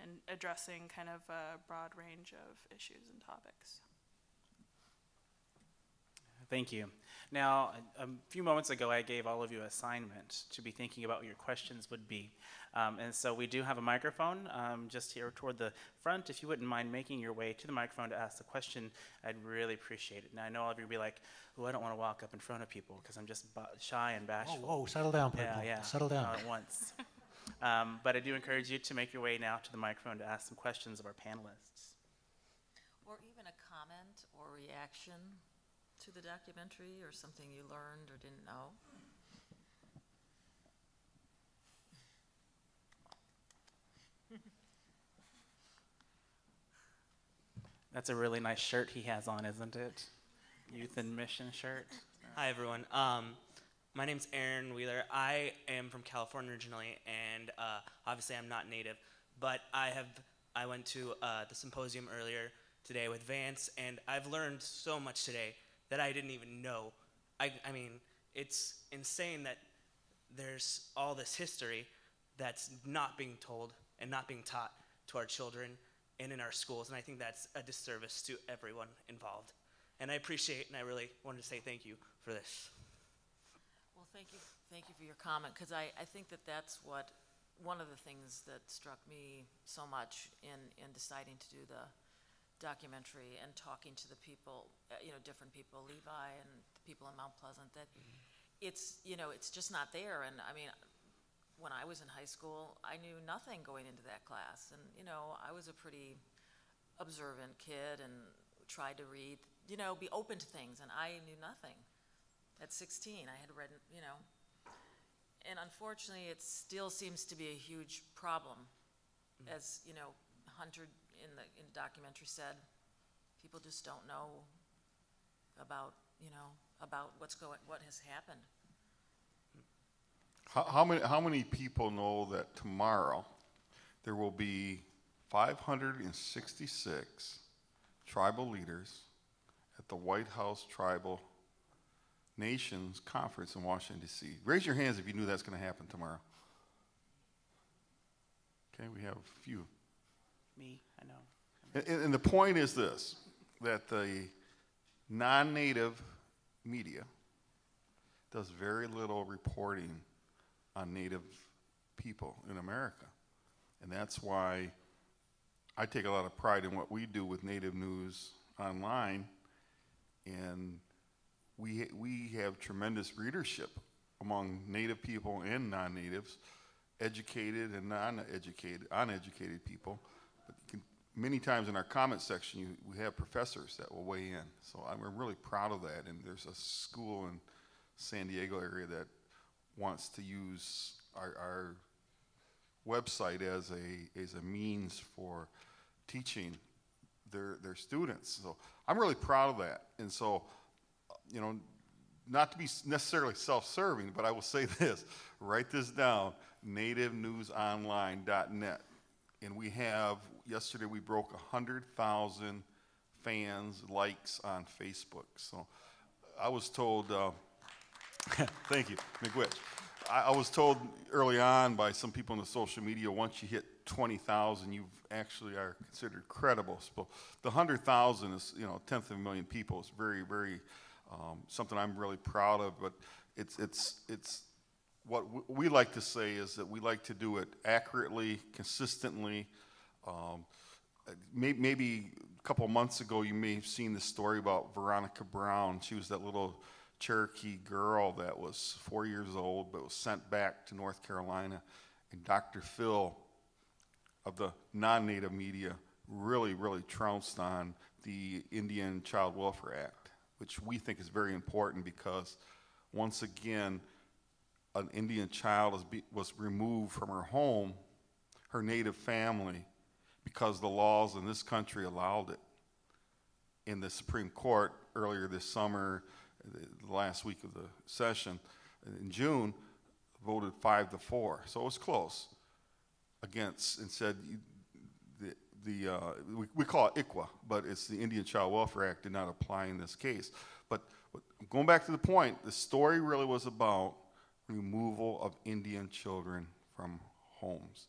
and addressing kind of a broad range of issues and topics. Thank you. Now, a few moments ago, I gave all of you an assignment to be thinking about what your questions would be. And so we do have a microphone just here toward the front. If you wouldn't mind making your way to the microphone to ask the question, I'd really appreciate it. Now, I know all of you will be like, oh, I don't want to walk up in front of people because I'm just shy and bashful. Whoa, settle down, people. Yeah, Settle down. Not at once. But I do encourage you to make your way now to the microphone to ask some questions of our panelists. Or even a comment or reaction to the documentary, or something you learned or didn't know. That's a really nice shirt he has on, isn't it? Youth and Mission shirt. Hi, everyone. My name's Aaron Wheeler. I am from California originally, and obviously I'm not Native, but I went to the symposium earlier today with Vance, and I've learned so much today that I didn't even know. I mean, it's insane that there's all this history that's not being told and not being taught to our children and in our schools, and I think that's a disservice to everyone involved. And I appreciate, and I really wanted to say thank you for this. Well, thank you for your comment, because I think that's one of the things that struck me so much in deciding to do the documentary and talking to the people, different people, Levi and the people in Mount Pleasant, that it's just not there. And I mean, when I was in high school, I knew nothing going into that class. And, I was a pretty observant kid and tried to read, be open to things, and I knew nothing. At 16, I had read, and unfortunately, it still seems to be a huge problem. As, Hunter in the documentary said, people just don't know about, about what has happened. How many people know that tomorrow there will be 566 tribal leaders at the White House Tribal Nations Conference in Washington, D.C. Raise your hands if you knew that's going to happen tomorrow. Okay, we have a few. Me, I know. And the point is this, that the non-native media does very little reporting on Native people in America. And that's why I take a lot of pride in what we do with Native News Online. And we have tremendous readership among Native people and non-Natives, educated and uneducated people. But many times in our comment section, we have professors that will weigh in. So I'm really proud of that. And there's a school in San Diego area that wants to use our website as a means for teaching their students. So I'm really proud of that. And so, you know, not to be necessarily self-serving, but I will say this, write this down, nativenewsonline.net. And we have, yesterday we broke 100,000 fans, likes on Facebook. So I was told, thank you, McWitch. I was told early on by some people in the social media, once you hit 20,000, you actually are considered credible. So the 100,000 is, you know, a tenth of a million people. It's very, very something I'm really proud of. But it's what we like to say is that we like to do it accurately, consistently. Maybe a couple of months ago, you may have seen the story about Veronica Brown. She was that little Cherokee girl that was 4 years old but was sent back to North Carolina. And Dr. Phil of the non-native media really, really trounced on the Indian Child Welfare Act, which we think is very important because, once again, an Indian child was removed from her home, her native family, because the laws in this country allowed it. In the Supreme Court earlier this summer, the last week of the session in June, voted 5-4. So it was close against, and said we call it ICWA, but it's the Indian Child Welfare Act did not apply in this case. But going back to the point, the story really was about removal of Indian children from homes.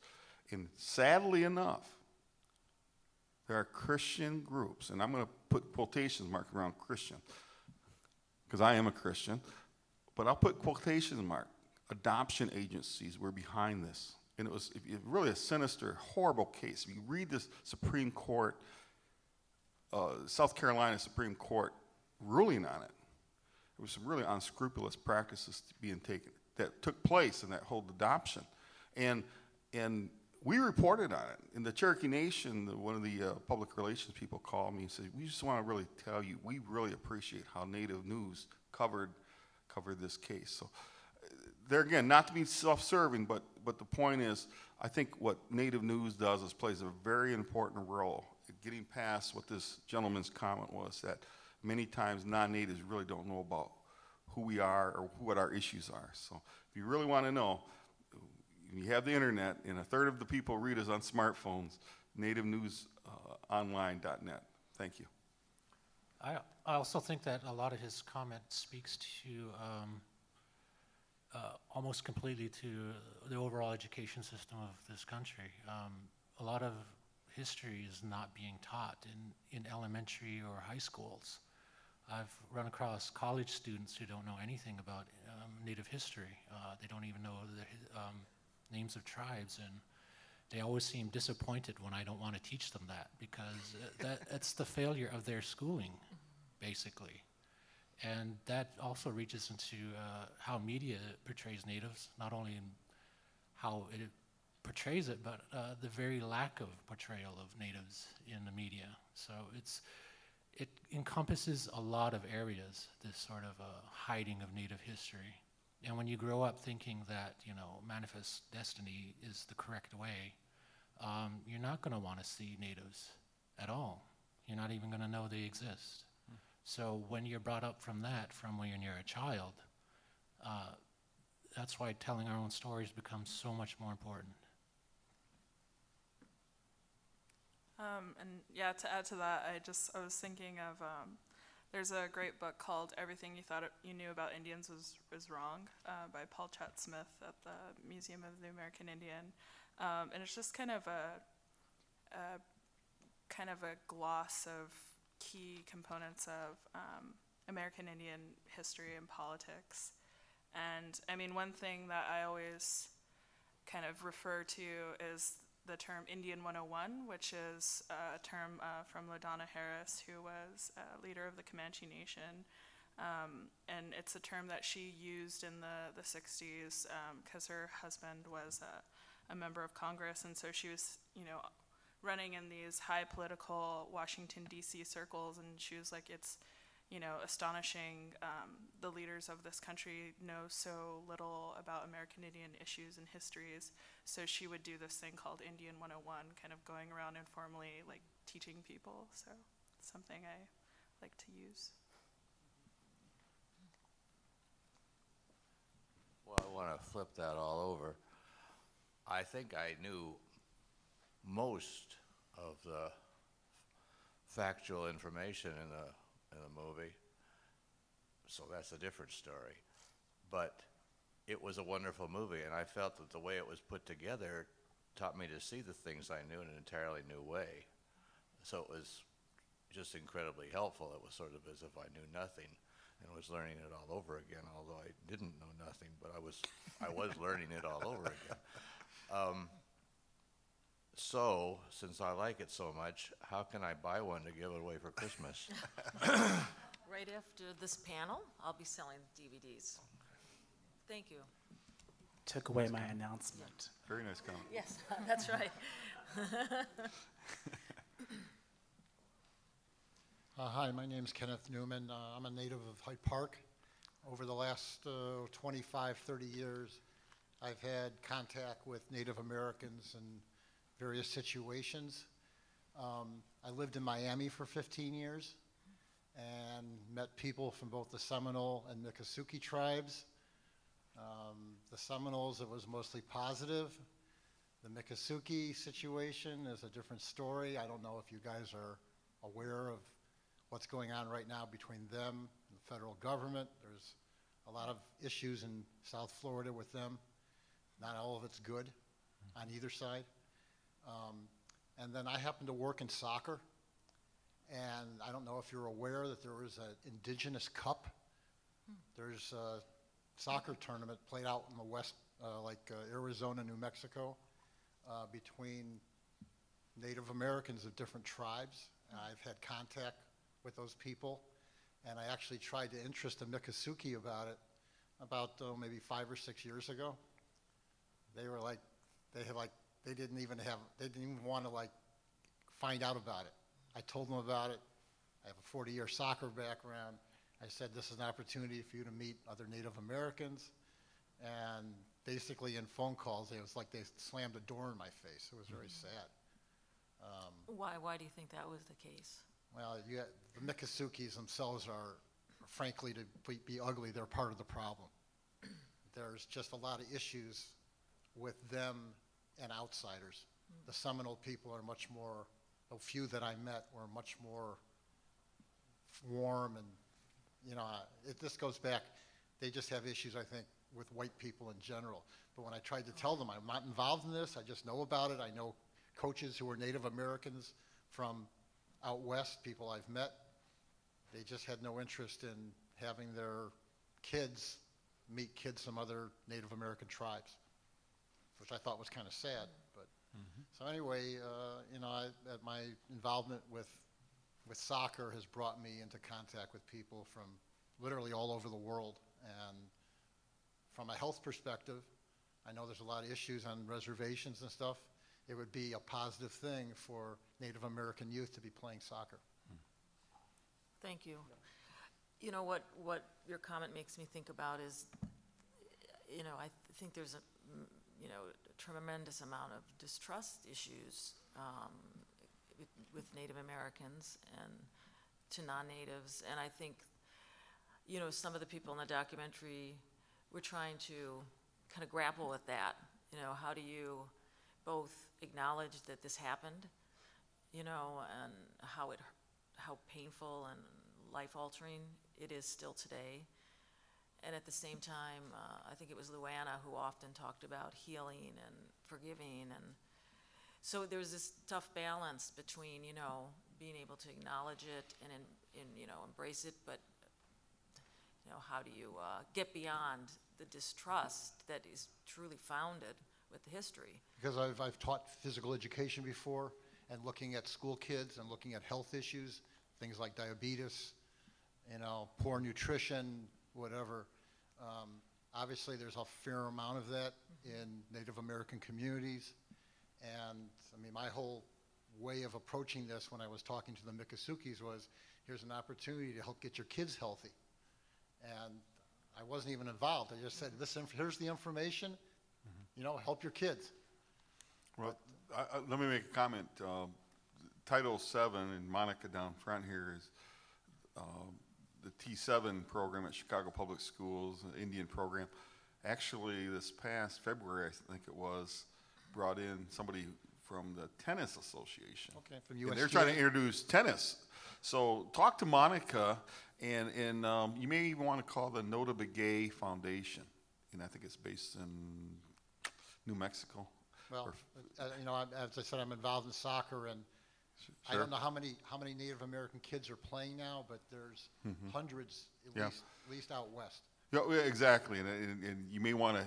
And sadly enough, there are Christian groups, and I'm going to put quotation marks around Christian, because I am a Christian, but I'll put quotation mark. Adoption agencies were behind this. And it was really a sinister, horrible case. If you read this Supreme Court, South Carolina Supreme Court ruling on it, there was some really unscrupulous practices being taken that took place in that whole adoption. And we reported on it. In the Cherokee Nation, one of the public relations people called me and said, we just want to really tell you, we really appreciate how Native News covered this case. So there again, not to be self-serving, but the point is, I think what Native News does is plays a very important role in getting past what this gentleman's comment was, that many times non-natives really don't know about who we are or what our issues are. So if you really want to know, you have the internet, and a third of the people read us on smartphones, nativenewsonline.net. Thank you. I also think that a lot of his comment speaks to almost completely to the overall education system of this country. A lot of history is not being taught in elementary or high schools. I've run across college students who don't know anything about Native history. They don't even know the names of tribes, and they always seem disappointed when I don't want to teach them that, because that's the failure of their schooling, basically. And that also reaches into how media portrays natives, not only in how it portrays it, but the very lack of portrayal of natives in the media. So it encompasses a lot of areas, this sort of hiding of native history. And when you grow up thinking that, you know, manifest destiny is the correct way, you're not going to want to see natives at all. You're not even going to know they exist. So when you're brought up from when you're a child, that's why telling our own stories becomes so much more important. And yeah, to add to that, I was thinking of, there's a great book called Everything You Thought You Knew About Indians Was Wrong by Paul Chet Smith at the Museum of the American Indian. And it's just kind of a gloss of key components of American Indian history and politics. And I mean, one thing that I always kind of refer to is the term Indian 101, which is a term from LaDonna Harris, who was a leader of the Comanche Nation. And it's a term that she used in the 60s because her husband was a member of Congress, and so she was, running in these high political Washington, D.C. circles, and she was like, it's, astonishing. The leaders of this country know so little about American Indian issues and histories, so she would do this thing called Indian 101, kind of going around informally, like, teaching people, so it's something I like to use. Well, I want to flip that all over. I think I knew most of the factual information in the movie, so that's a different story. But it was a wonderful movie, and I felt that the way it was put together taught me to see the things I knew in an entirely new way. So it was just incredibly helpful. It was sort of as if I knew nothing and was learning it all over again, although I didn't know nothing, but I was learning it all over again. So, since I like it so much, how can I buy one to give it away for Christmas? Right after this panel, I'll be selling DVDs. Thank you. Took away my announcement. Very nice comment. Yes, that's right. Hi, my name's Kenneth Newman. I'm a native of Hyde Park. Over the last 25, 30 years, I've had contact with Native Americans in various situations. I lived in Miami for 15 years and met people from both the Seminole and Miccosukee tribes. The Seminoles, it was mostly positive. The Miccosukee situation is a different story. I don't know if you guys are aware of what's going on right now between them and the federal government. There's a lot of issues in South Florida with them. Not all of it's good on either side. And then I happen to work in soccer, and I don't know if you're aware that there was an Indigenous Cup. There's a soccer tournament played out in the west, Arizona, New Mexico, between Native Americans of different tribes. And I've had contact with those people, and I actually tried to interest the Miccosukee about it about maybe 5 or 6 years ago. They were like, they didn't even want to find out about it. I told them about it. I have a 40-year soccer background. I said, this is an opportunity for you to meet other Native Americans. And basically in phone calls, it was like they slammed a door in my face. It was very sad. Why do you think that was the case? Well, the Miccosukees themselves are, frankly, to be ugly, they're part of the problem. There's just a lot of issues with them and outsiders. The Seminole people are much more, the few that I met were much more warm, and this goes back, they just have issues, I think, with white people in general. But when I tried to tell them I'm not involved in this, I just know about it, I know coaches who are Native Americans from out west, people I've met, they just had no interest in having their kids meet kids from other Native American tribes, which I thought was kind of sad. But so anyway, my involvement with soccer has brought me into contact with people from literally all over the world. And from a health perspective, I know there's a lot of issues on reservations and stuff. It would be a positive thing for Native American youth to be playing soccer. Thank you. You know, what your comment makes me think about is, I think there's a tremendous amount of distrust issues with Native Americans and to non-natives. And I think, some of the people in the documentary were trying to kind of grapple with that. How do you both acknowledge that this happened you know, and how painful and life-altering it is still today. And at the same time, I think it was Luana who often talked about healing and forgiving, and so there's this tough balance between, you know, being able to acknowledge it and you know, embrace it, but you know, how do you get beyond the distrust that is truly founded with the history? Because I've taught physical education before, and looking at school kids and looking at health issues, things like diabetes, you know, poor nutrition, whatever. Obviously, there's a fair amount of that in Native American communities. And I mean, my whole way of approaching this when I was talking to the Miccosukis was, here's an opportunity to help get your kids healthy. And I wasn't even involved. I just said, here's the information, you know, help your kids. Well, let me make a comment. Title VII, and Monica down front here, is the T7 program at Chicago Public Schools, an Indian program. Actually, this past February, I think it was, brought in somebody from the Tennis Association. Okay, from And USDA. they're trying to introduce tennis. So talk to Monica, and you may even want to call the Nota Begay Foundation. And I think it's based in New Mexico. Well, you know, as I said, I'm involved in soccer, and I don't know how many Native American kids are playing now, but there's hundreds at least out west. Yeah, exactly, and you may want to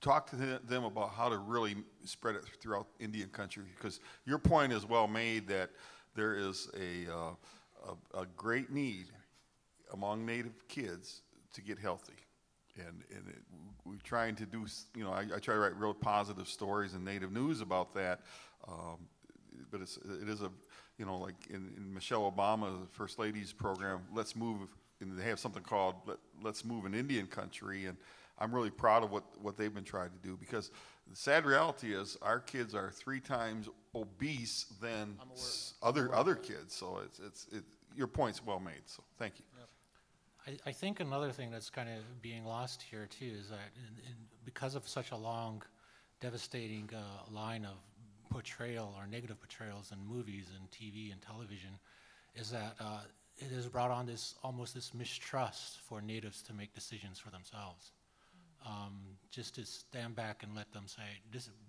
talk to them about how to really spread it throughout Indian country, because your point is well made that there is a great need among Native kids to get healthy, and we're trying to do, you know, I try to write real positive stories in Native news about that, but it is a, you know, like in Michelle Obama, the First Lady's program, Let's Move, and they have something called Let's Move in Indian Country, and I'm really proud of what they've been trying to do, because the sad reality is our kids are 3 times obese than other kids. So your point's well made. So thank you. Yep. I think another thing that's kind of being lost here too is that because of such a long, devastating line of portrayal or negative portrayals in movies and TV and television, is that it has brought on almost this mistrust for natives to make decisions for themselves. Just to stand back and let them say,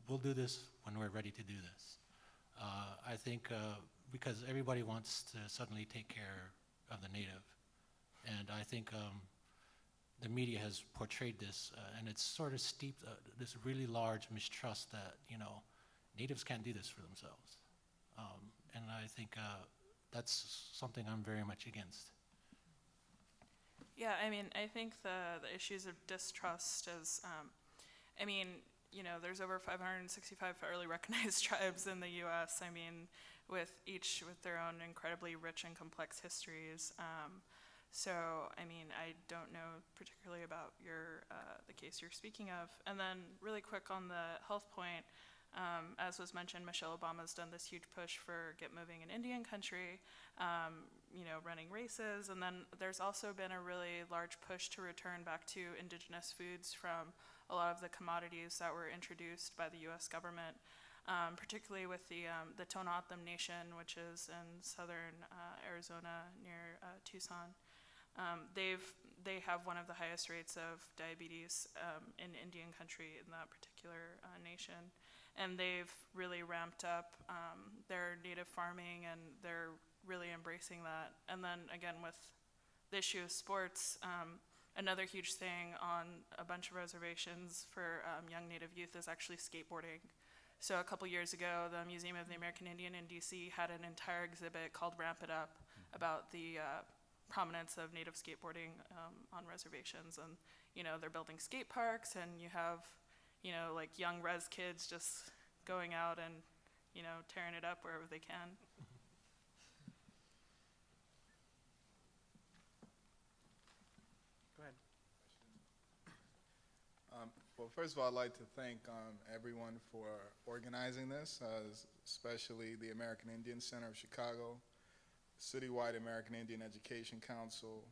we'll do this when we're ready to do this. I think because everybody wants to suddenly take care of the native. And I think the media has portrayed this, and it's sort of steeped this really large mistrust that, you know, natives can't do this for themselves. And I think that's something I'm very much against. Yeah, I mean, I think the issues of distrust is, I mean, you know, there's over 565 federally recognized tribes in the U.S., I mean, with their own incredibly rich and complex histories. So, I mean, I don't know particularly about the case you're speaking of. And then really quick on the health point, as was mentioned, Michelle Obama's done this huge push for Get Moving in Indian Country, you know, running races. And then there's also been a really large push to return back to indigenous foods from a lot of the commodities that were introduced by the U.S. government, particularly with the Tohono O'odham Nation, which is in southern Arizona near Tucson. They have one of the highest rates of diabetes in Indian Country in that particular nation. And they've really ramped up their native farming, and they're really embracing that. And then again, with the issue of sports, another huge thing on a bunch of reservations for young Native youth is actually skateboarding. So a couple years ago, the Museum of the American Indian in DC had an entire exhibit called Ramp It Up about the prominence of Native skateboarding on reservations. And, you know, they're building skate parks, and you have, you know, like young res kids just going out and, you know, tearing it up wherever they can. Go ahead. Well, first of all, I'd like to thank everyone for organizing this, especially the American Indian Center of Chicago, Citywide American Indian Education Council,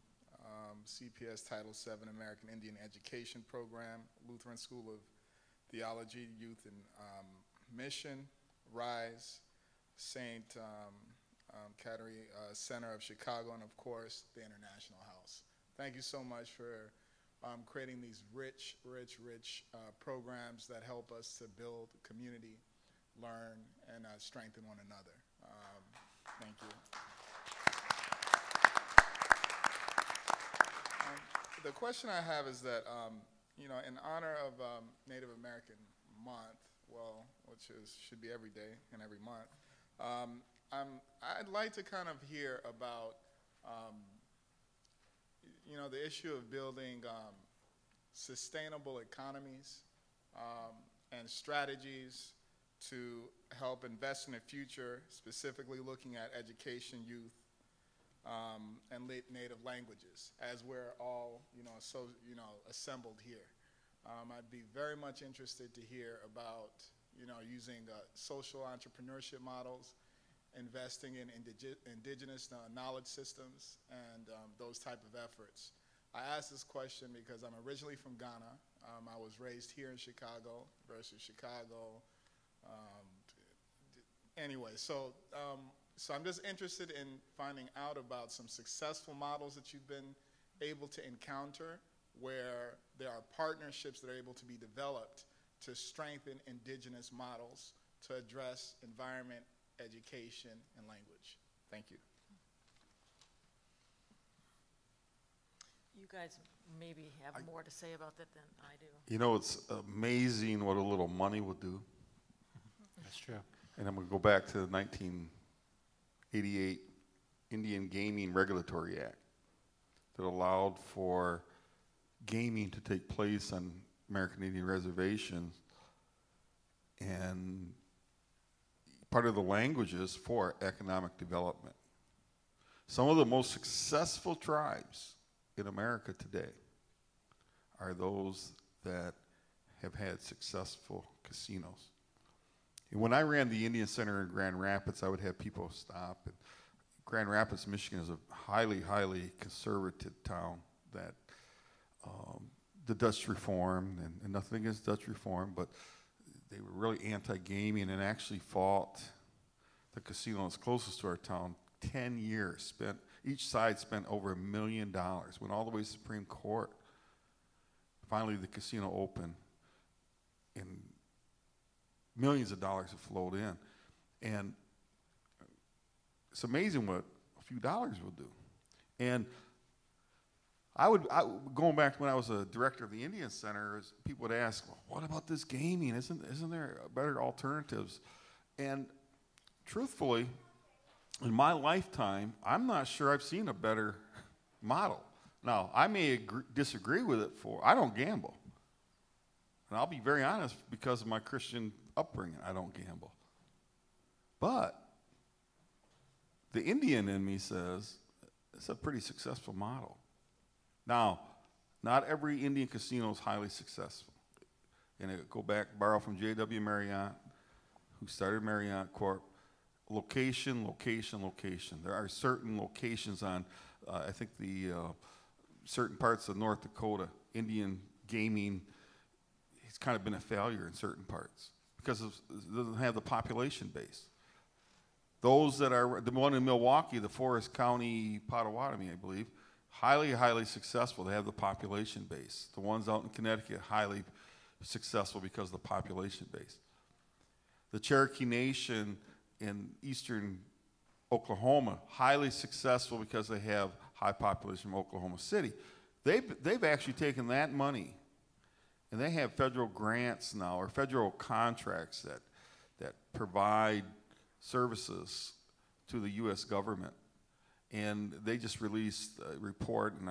CPS Title VII American Indian Education Program, Lutheran School of Theology, Youth and Mission, RISE, St. Kateri Center of Chicago, and of course, the International House. Thank you so much for creating these rich programs that help us to build community, learn, and strengthen one another. Thank you. The question I have is that, you know, in honor of Native American Month, well, which should be every day and every month, I'd like to kind of hear about, you know, the issue of building sustainable economies and strategies to help invest in the future, specifically looking at education, youth, and native languages, as we're all, assembled here. I'd be very much interested to hear about, using social entrepreneurship models, investing in indigenous knowledge systems, and those type of efforts. I ask this question because I'm originally from Ghana. I was raised here in Chicago versus Chicago. Anyway, so I'm just interested in finding out about some successful models that you've been able to encounter where there are partnerships that are able to be developed to strengthen indigenous models to address environment, education, and language. Thank you. You guys maybe have more to say about that than I do. You know, it's amazing what a little money will do. That's true. And I'm going to go back to the 1988 Indian Gaming Regulatory Act that allowed for gaming to take place on American Indian reservations, and part of the language is for economic development. Some of the most successful tribes in America today are those that have had successful casinos. And when I ran the Indian Center in Grand Rapids, I would have people stop. And Grand Rapids, Michigan is a highly, highly conservative town that the Dutch reformed, and nothing against Dutch reform, but they were really anti-gaming and actually fought the casino that's closest to our town 10 years. Each side spent over $1 million, went all the way to the Supreme Court. Finally, the casino opened, and millions of dollars have flowed in. And it's amazing what a few dollars will do. And going back to when I was a director of the Indian Center, people would ask, well, what about this gaming? Isn't there better alternatives? And truthfully, in my lifetime, I'm not sure I've seen a better model. Now, I may disagree with it I don't gamble. And I'll be very honest, because of my Christian upbringing, I don't gamble. But the Indian in me says it's a pretty successful model. Now, not every Indian casino is highly successful. And I borrow from J.W. Marriott, who started Marriott Corp. Location, location, location. There are certain locations on, I think certain parts of North Dakota, Indian gaming, it's kind of been a failure in certain parts because it doesn't have the population base. Those that are, the one in Milwaukee, the Forest County Potawatomi, I believe, highly, highly successful. They have the population base. The ones out in Connecticut, highly successful because of the population base. The Cherokee Nation in eastern Oklahoma, highly successful because they have high population from Oklahoma City. They've actually taken that money, and they have federal grants now, or federal contracts that provide services to the U.S. government. And they just released a report, and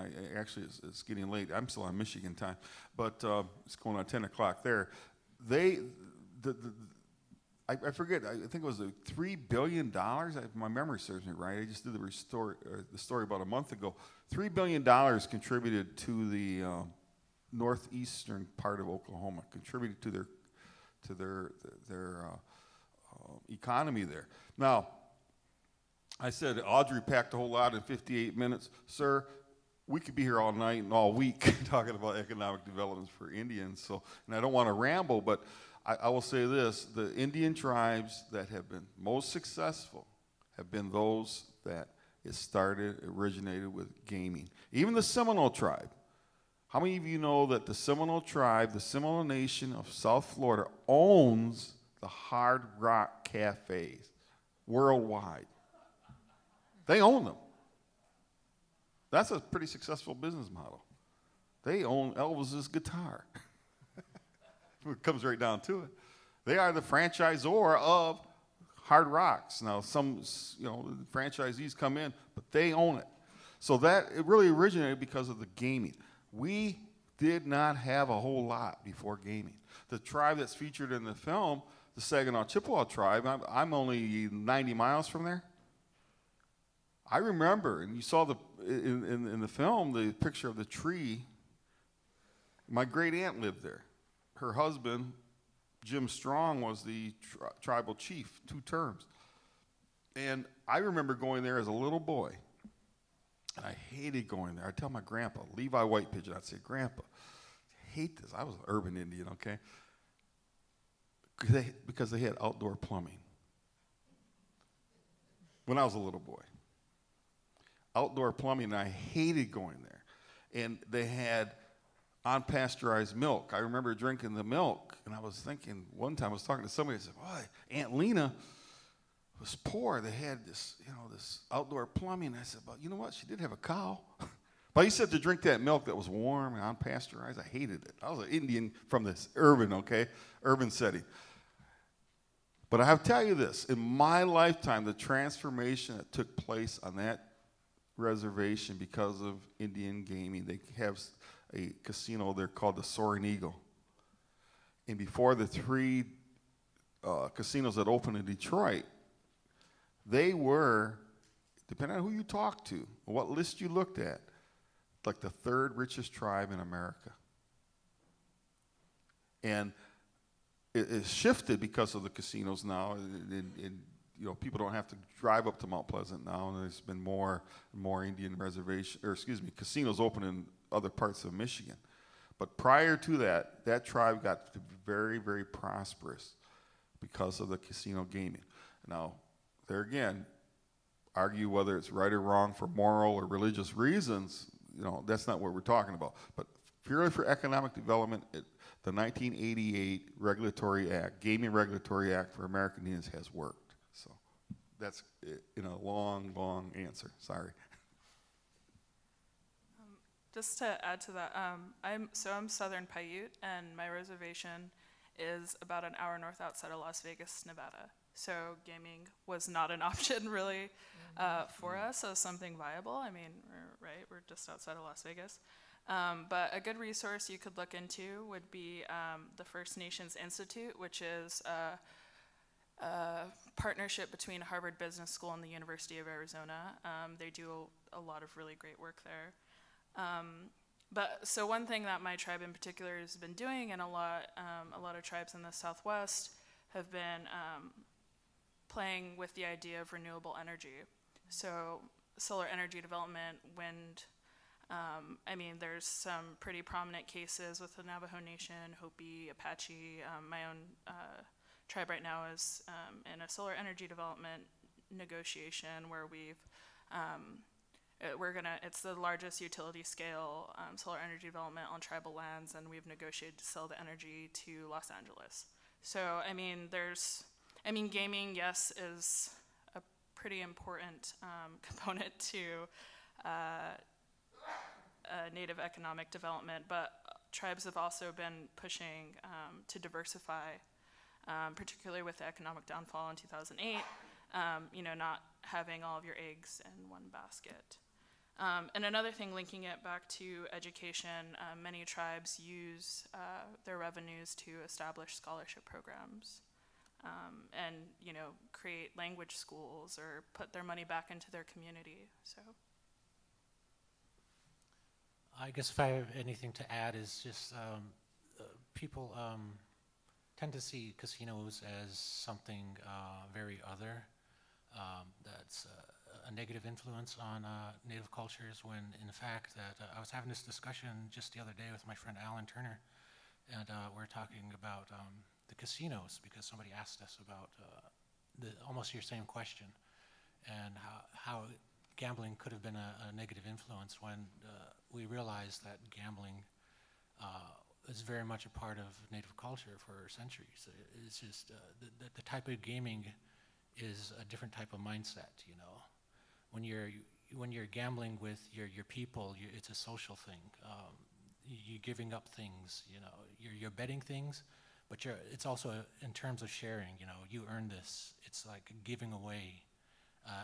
it's getting late. I'm still on Michigan time, but it's going on 10 o'clock there. I forget, I think it was $3 billion, if my memory serves me right. I just did the story about a month ago. $3 billion contributed to the northeastern part of Oklahoma, contributed to their economy there. Now, I said Audrey packed a whole lot in 58 minutes. Sir, we could be here all night and all week talking about economic developments for Indians. So, and I don't want to ramble, but I will say this, the Indian tribes that have been most successful have been those that originated with gaming. Even the Seminole tribe. How many of you know that the Seminole tribe, the Seminole Nation of South Florida, owns the Hard Rock Cafes worldwide? They own them. That's a pretty successful business model. They own Elvis's guitar. It comes right down to it. They are the franchisor of Hard Rocks. Now, some franchisees come in, but they own it. So it really originated because of the gaming. We did not have a whole lot before gaming. The tribe that's featured in the film, the Saginaw Chippewa tribe, I'm only 90 miles from there. I remember, and you saw in the film the picture of the tree. My great aunt lived there. Her husband, Jim Strong, was the tribal chief, 2 terms. And I remember going there as a little boy. And I hated going there. I'd tell my grandpa, Levi White Pigeon, I'd say, Grandpa, I hate this. I was an urban Indian, okay? Because they had outdoor plumbing. When I was a little boy. Outdoor plumbing, and I hated going there. And they had unpasteurized milk. I remember drinking the milk, and I was thinking, one time I was talking to somebody, I said, boy, Aunt Lena was poor. They had this, this outdoor plumbing. I said, but you know what? She did have a cow. But he said to drink that milk that was warm and unpasteurized. I hated it. I was an Indian from this urban setting. But I have to tell you this, in my lifetime, the transformation that took place on that reservation because of Indian gaming, they have a casino there called the Soaring Eagle. And before the 3 casinos that opened in Detroit, they were, depending on who you talked to, what list you looked at, like the 3rd richest tribe in America. And it shifted because of the casinos now. And people don't have to drive up to Mount Pleasant now, and there's been more Indian casinos open in other parts of Michigan. But prior to that, that tribe got very, very prosperous because of the casino gaming. Now, there again, argue whether it's right or wrong for moral or religious reasons, that's not what we're talking about. But purely for economic development, the 1988 Regulatory Act, Gaming Regulatory Act for American Indians has worked. So that's in a long, long answer. Sorry. Just to add to that, I'm Southern Paiute, and my reservation is about an hour north outside of Las Vegas, Nevada. So gaming was not an option really for us as something viable. I mean, we're just outside of Las Vegas. But a good resource you could look into would be the First Nations Institute, which is a partnership between Harvard Business School and the University of Arizona. They do a lot of really great work there. So one thing that my tribe in particular has been doing, and a lot of tribes in the Southwest have been playing with the idea of renewable energy. So solar energy development, wind. There's some pretty prominent cases with the Navajo Nation, Hopi, Apache. My own tribe right now is in a solar energy development negotiation where it's the largest utility scale solar energy development on tribal lands, and we've negotiated to sell the energy to Los Angeles. So, gaming, yes, is a pretty important component to native economic development, but tribes have also been pushing to diversify, particularly with the economic downfall in 2008, not having all of your eggs in one basket. And another thing, linking it back to education, many tribes use their revenues to establish scholarship programs and, create language schools or put their money back into their community. So, I guess if I have anything to add is just people tend to see casinos as something very other that's a negative influence on Native cultures, when in fact that I was having this discussion just the other day with my friend Alan Turner, and we're talking about the casinos, because somebody asked us about almost your same question, and how gambling could have been a negative influence when we realized that gambling is very much a part of Native culture for centuries. It's just the type of gaming is a different type of mindset, you know. When you're gambling with your people, it's a social thing. You're giving up things, you know. You're betting things, but it's also in terms of sharing. You know, you earn this. It's like giving away.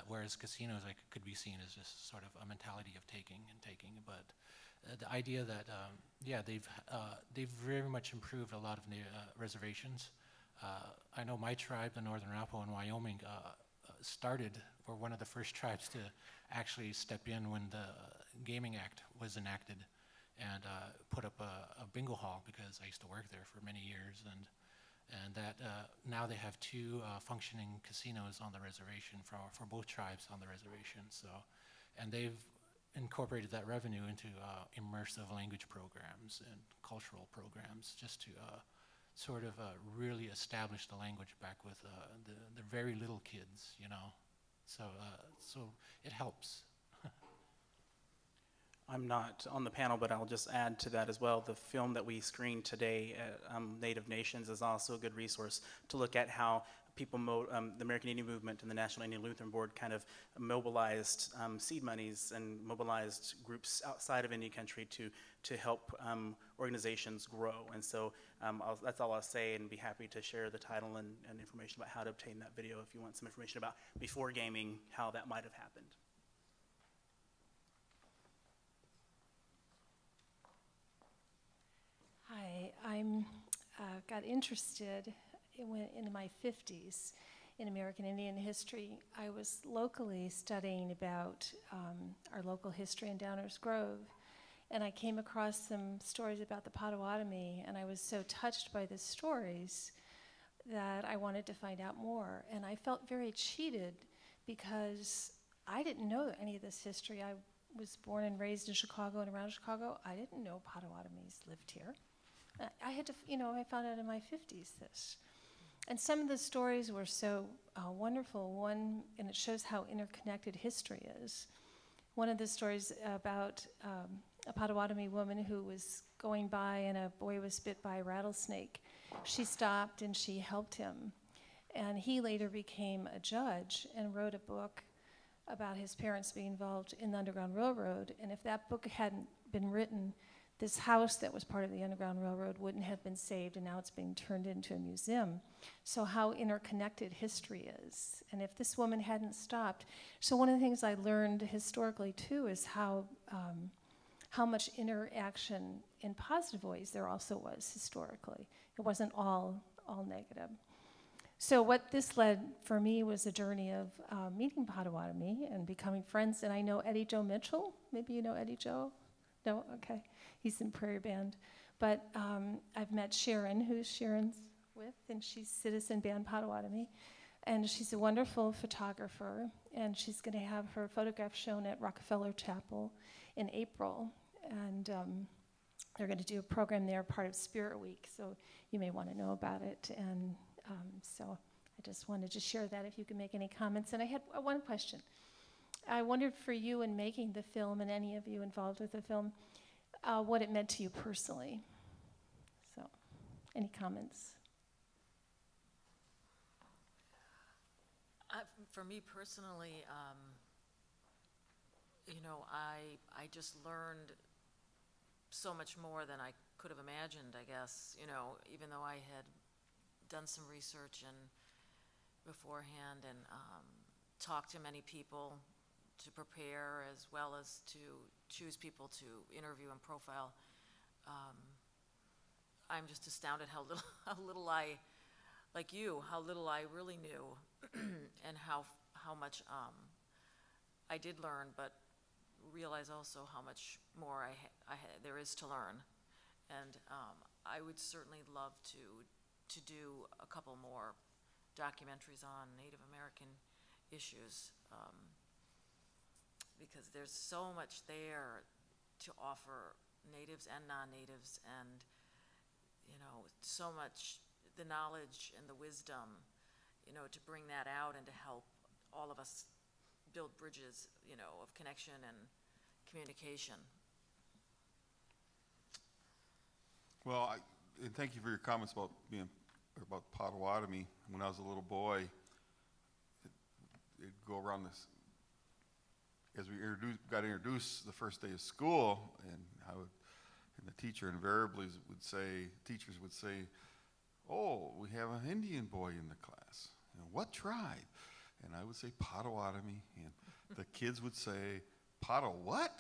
Whereas casinos could be seen as just sort of a mentality of taking and taking. But the idea that they've very much improved a lot of reservations. I know my tribe, the Northern Arapaho in Wyoming, were one of the first tribes to actually step in when the Gaming Act was enacted, and put up a bingo hall, because I used to work there for many years, and that now they have 2 functioning casinos on the reservation for both tribes on the reservation. So, and they've incorporated that revenue into immersive language programs and cultural programs, just to sort of really establish the language back with the very little kids, you know. So it helps. I'm not on the panel, but I'll just add to that as well. The film that we screened today at Native Nations is also a good resource to look at how people, the American Indian Movement and the National Indian Lutheran Board kind of mobilized seed monies and mobilized groups outside of Indian country to help organizations grow. And so that's all I'll say, and be happy to share the title and information about how to obtain that video if you want some information about before gaming, how that might have happened. Hi, I'm got interested in my 50s in American Indian history. I was locally studying about our local history in Downers Grove, and I came across some stories about the Potawatomi, and I was so touched by the stories that I wanted to find out more. And I felt very cheated because I didn't know any of this history. I was born and raised in Chicago and around Chicago. I didn't know Potawatomis lived here. I had to, I found out in my 50s this. And some of the stories were so wonderful. One, and it shows how interconnected history is. One of the stories about a Potawatomi woman who was going by and a boy was bit by a rattlesnake. She stopped and she helped him. And he later became a judge and wrote a book about his parents being involved in the Underground Railroad. And if that book hadn't been written, this house that was part of the Underground Railroad wouldn't have been saved, and now it's being turned into a museum. So how interconnected history is. And if this woman hadn't stopped, so one of the things I learned historically too is how much interaction in positive ways there also was historically. It wasn't all negative. So what this led for me was a journey of meeting Potawatomi and becoming friends. And I know Eddie Joe Mitchell. Maybe you know Eddie Joe? No? Okay. He's in Prairie Band. But I've met Sharon, who Sharon's with, and she's Citizen Band Potawatomi. And she's a wonderful photographer, and she's going to have her photographs shown at Rockefeller Chapel in April. And they're going to do a program there, part of Spirit Week, so you may want to know about it. And so I just wanted to share that, if you can make any comments. And I had one question. I wondered for you in making the film, and any of you involved with the film, what it meant to you personally. So, any comments? For me personally, I just learned so much more than I could have imagined, I guess, even though I had done some research beforehand and talked to many people to prepare, as well as to choose people to interview and profile. I'm just astounded how little I, like you, how little I really knew, and how much I did learn, but realize also how much more there is to learn. And I would certainly love to do a couple more documentaries on Native American issues, because there's so much there to offer natives and non-natives, and so much the knowledge and the wisdom, you know, to bring that out and to help all of us build bridges, you know, of connection and communication. Well, and thank you for your comments about Potawatomi. When I was a little boy, it'd go around this, as we got introduced the first day of school, and the teacher invariably would say, teachers would say, "Oh, we have an Indian boy in the class. You know, what tribe?" And I would say Potawatomi, and the kids would say, "Potaw what?"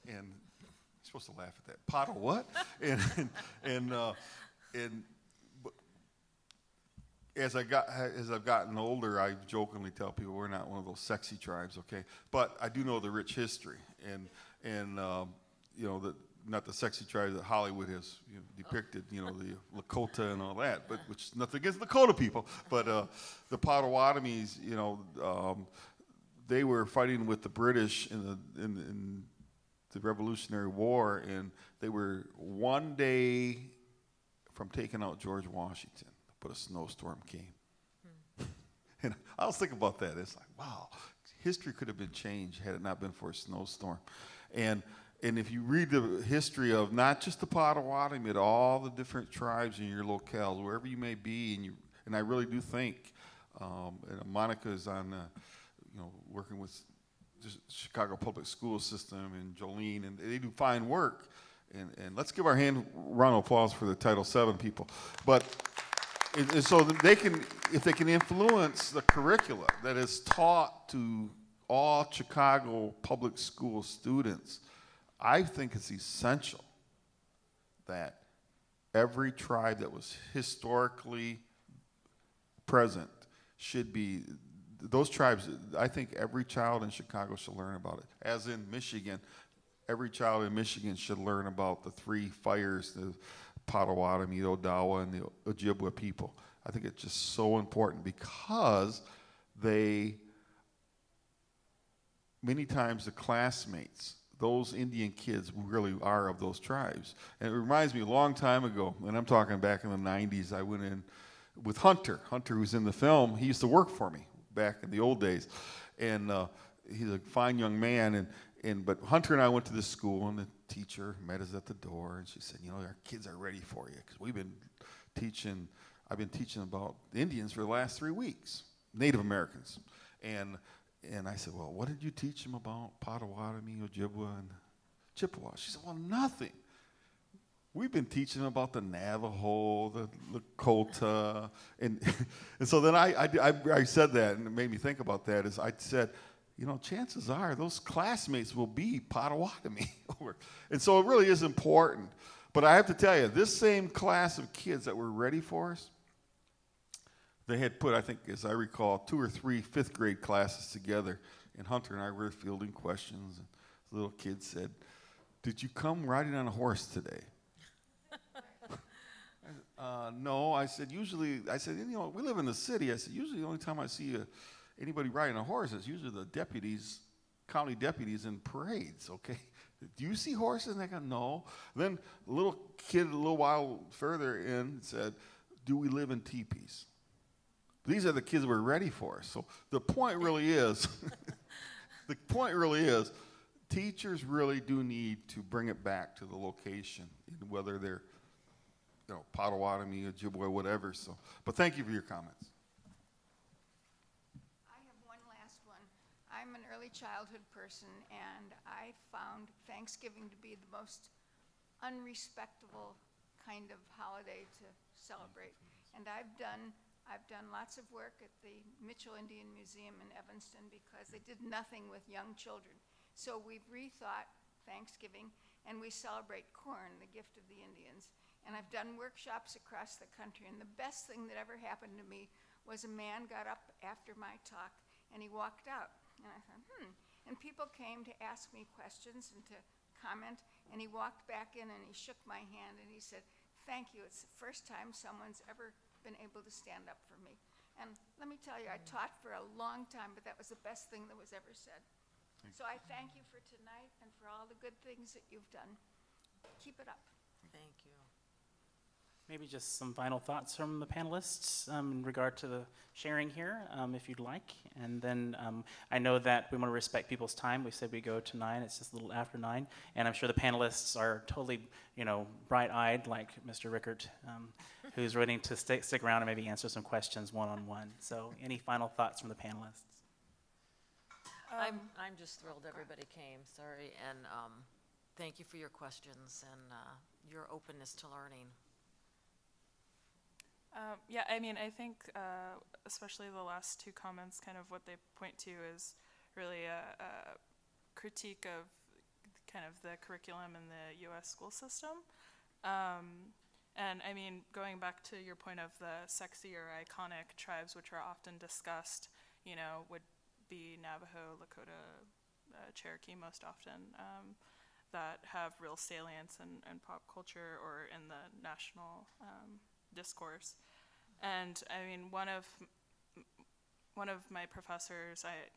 And you're supposed to laugh at that. "Potaw what?" But as I've gotten older, I jokingly tell people we're not one of those sexy tribes, okay? But I do know the rich history, and you know, not the sexy tribes that Hollywood has depicted, you know, the Lakota and all that, but which is nothing against Lakota people. But the Potawatomis, you know, they were fighting with the British in the Revolutionary War, and they were one day from taking out George Washington, but a snowstorm came. And I was thinking about that. It's like, wow, history could have been changed had it not been for a snowstorm. And if you read the history of not just the Potawatomi, but all the different tribes in your locales, wherever you may be, and I really do think, and Monica is on, you know, working with the Chicago public school system, and Jolene, and they do fine work. And let's give our round of applause for the Title VII people. But and so that they can, if they can influence the curricula that is taught to all Chicago public school students, I think it's essential that every tribe that was historically present should be, those tribes, I think every child in Chicago should learn about it. As in Michigan, every child in Michigan should learn about the three fires, the Potawatomi, the Odawa, and the Ojibwa people. I think it's just so important because they, many times the classmates, those Indian kids really are of those tribes. And it reminds me, a long time ago, and I'm talking back in the 90s, I went in with Hunter. Hunter, who's in the film, he used to work for me back in the old days. And he's a fine young man. But Hunter and I went to this school, and the teacher met us at the door, and she said, "You know, our kids are ready for you, because I've been teaching about Indians for the last 3 weeks, Native Americans." And I said, "Well, what did you teach them about Potawatomi, Ojibwa, and Chippewa?" She said, "Well, nothing. We've been teaching them about the Navajo, the Lakota." And so then I said that, and it made me think about that, is I said, you know, chances are those classmates will be Potawatomi. And so it really is important. But I have to tell you, this same class of kids that were ready for us, they had put, I think, as I recall, 2 or 3 fifth grade classes together, and Hunter and I were fielding questions, and the little kid said, "Did you come riding on a horse today?" No. I said, you know, we live in the city. I said, usually the only time I see anybody riding a horse is usually the deputies, county deputies in parades, okay? Do you see horses? And they go, "No." Then a little kid a little while further in said, "Do we live in teepees?" These are the kids we're ready for. So the point really is, teachers really do need to bring it back to the location, whether they're, you know, Potawatomi, Ojibwa, whatever. So, but thank you for your comments. I have one last one. I'm an early childhood person, and I found Thanksgiving to be the most unrespectable kind of holiday to celebrate. And I've done lots of work at the Mitchell Indian Museum in Evanston because they did nothing with young children. So we've rethought Thanksgiving, and we celebrate corn, the gift of the Indians. And I've done workshops across the country, and the best thing that ever happened to me was a man got up after my talk, and he walked out. And I thought, And people came to ask me questions and to comment, and he walked back in and he shook my hand and he said, "Thank you, it's the first time someone's ever been able to stand up for me." And let me tell you, I taught for a long time, but that was the best thing that was ever said. So I thank you for tonight and for all the good things that you've done. Keep it up. Thank you. Maybe just some final thoughts from the panelists in regard to the sharing here, if you'd like. And then I know that we want to respect people's time. We said we go to 9. It's just a little after 9. And I'm sure the panelists are totally, bright-eyed, like Mr. Rickert, who's waiting to stick around and maybe answer some questions one-on-one. So any final thoughts from the panelists? I'm just thrilled everybody came, sorry, and thank you for your questions and your openness to learning. Yeah, I mean, I think especially the last 2 comments, kind of what they point to is really a critique of kind of the curriculum in the U.S. school system. And I mean, going back to your point of the sexy or iconic tribes, which are often discussed, would be Navajo, Lakota, Cherokee most often, that have real salience in pop culture or in the national discourse. And I mean, one of my professors, I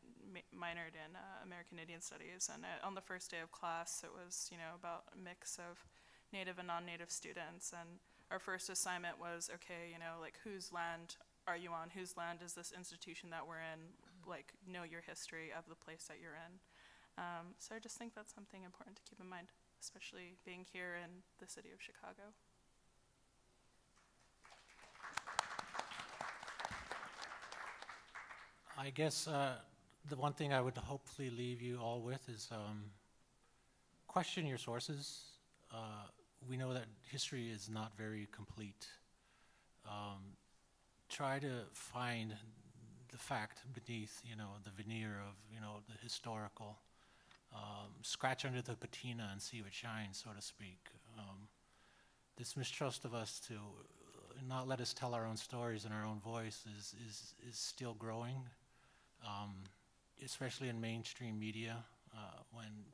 minored in American Indian Studies, and on the first day of class, it was about a mix of Native and non-Native students, and our first assignment was, okay, like, whose land are you on? Whose land is this institution that we're in? Like, know your history of the place that you're in. So I just think that's something important to keep in mind, especially being here in the city of Chicago. I guess the one thing I would hopefully leave you all with is question your sources. We know that history is not very complete. Try to find the fact beneath, the veneer of, the historical. Scratch under the patina and see what shines, so to speak. This mistrust of us to not let us tell our own stories in our own voice is still growing, especially in mainstream media, when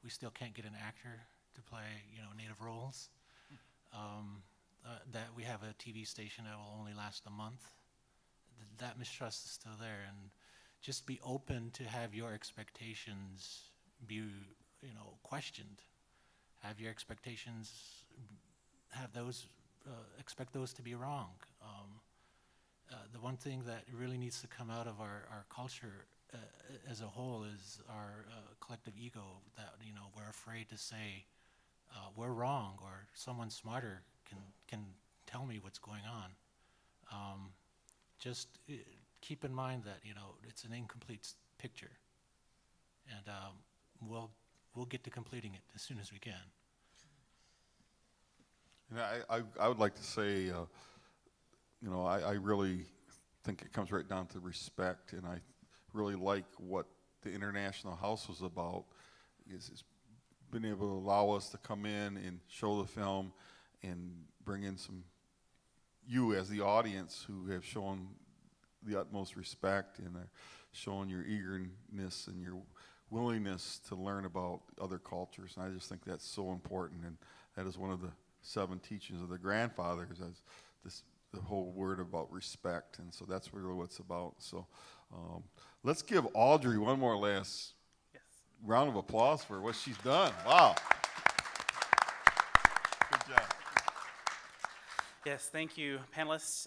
we still can't get an actor to play Native roles. That we have a TV station that will only last a month. That mistrust is still there, and just be open to have your expectations be questioned. Have your expectations, expect those to be wrong. The one thing that really needs to come out of our culture as a whole is our collective ego, that we're afraid to say we're wrong, or someone smarter can tell me what's going on. Just keep in mind that it's an incomplete picture, and we'll get to completing it as soon as we can. And I would like to say, I really think it comes right down to respect, and I really like what the International House was about, is been able to allow us to come in and show the film and bring in you as the audience who have shown the utmost respect and are showing your eagerness and your willingness to learn about other cultures. And I just think that's so important, and that is one of the 7 teachings of the grandfathers, as the whole word about respect, and so that's really what it's about. So let's give Audrey one more last round of applause for what she's done. Wow. Good job. Yes, thank you, panelists.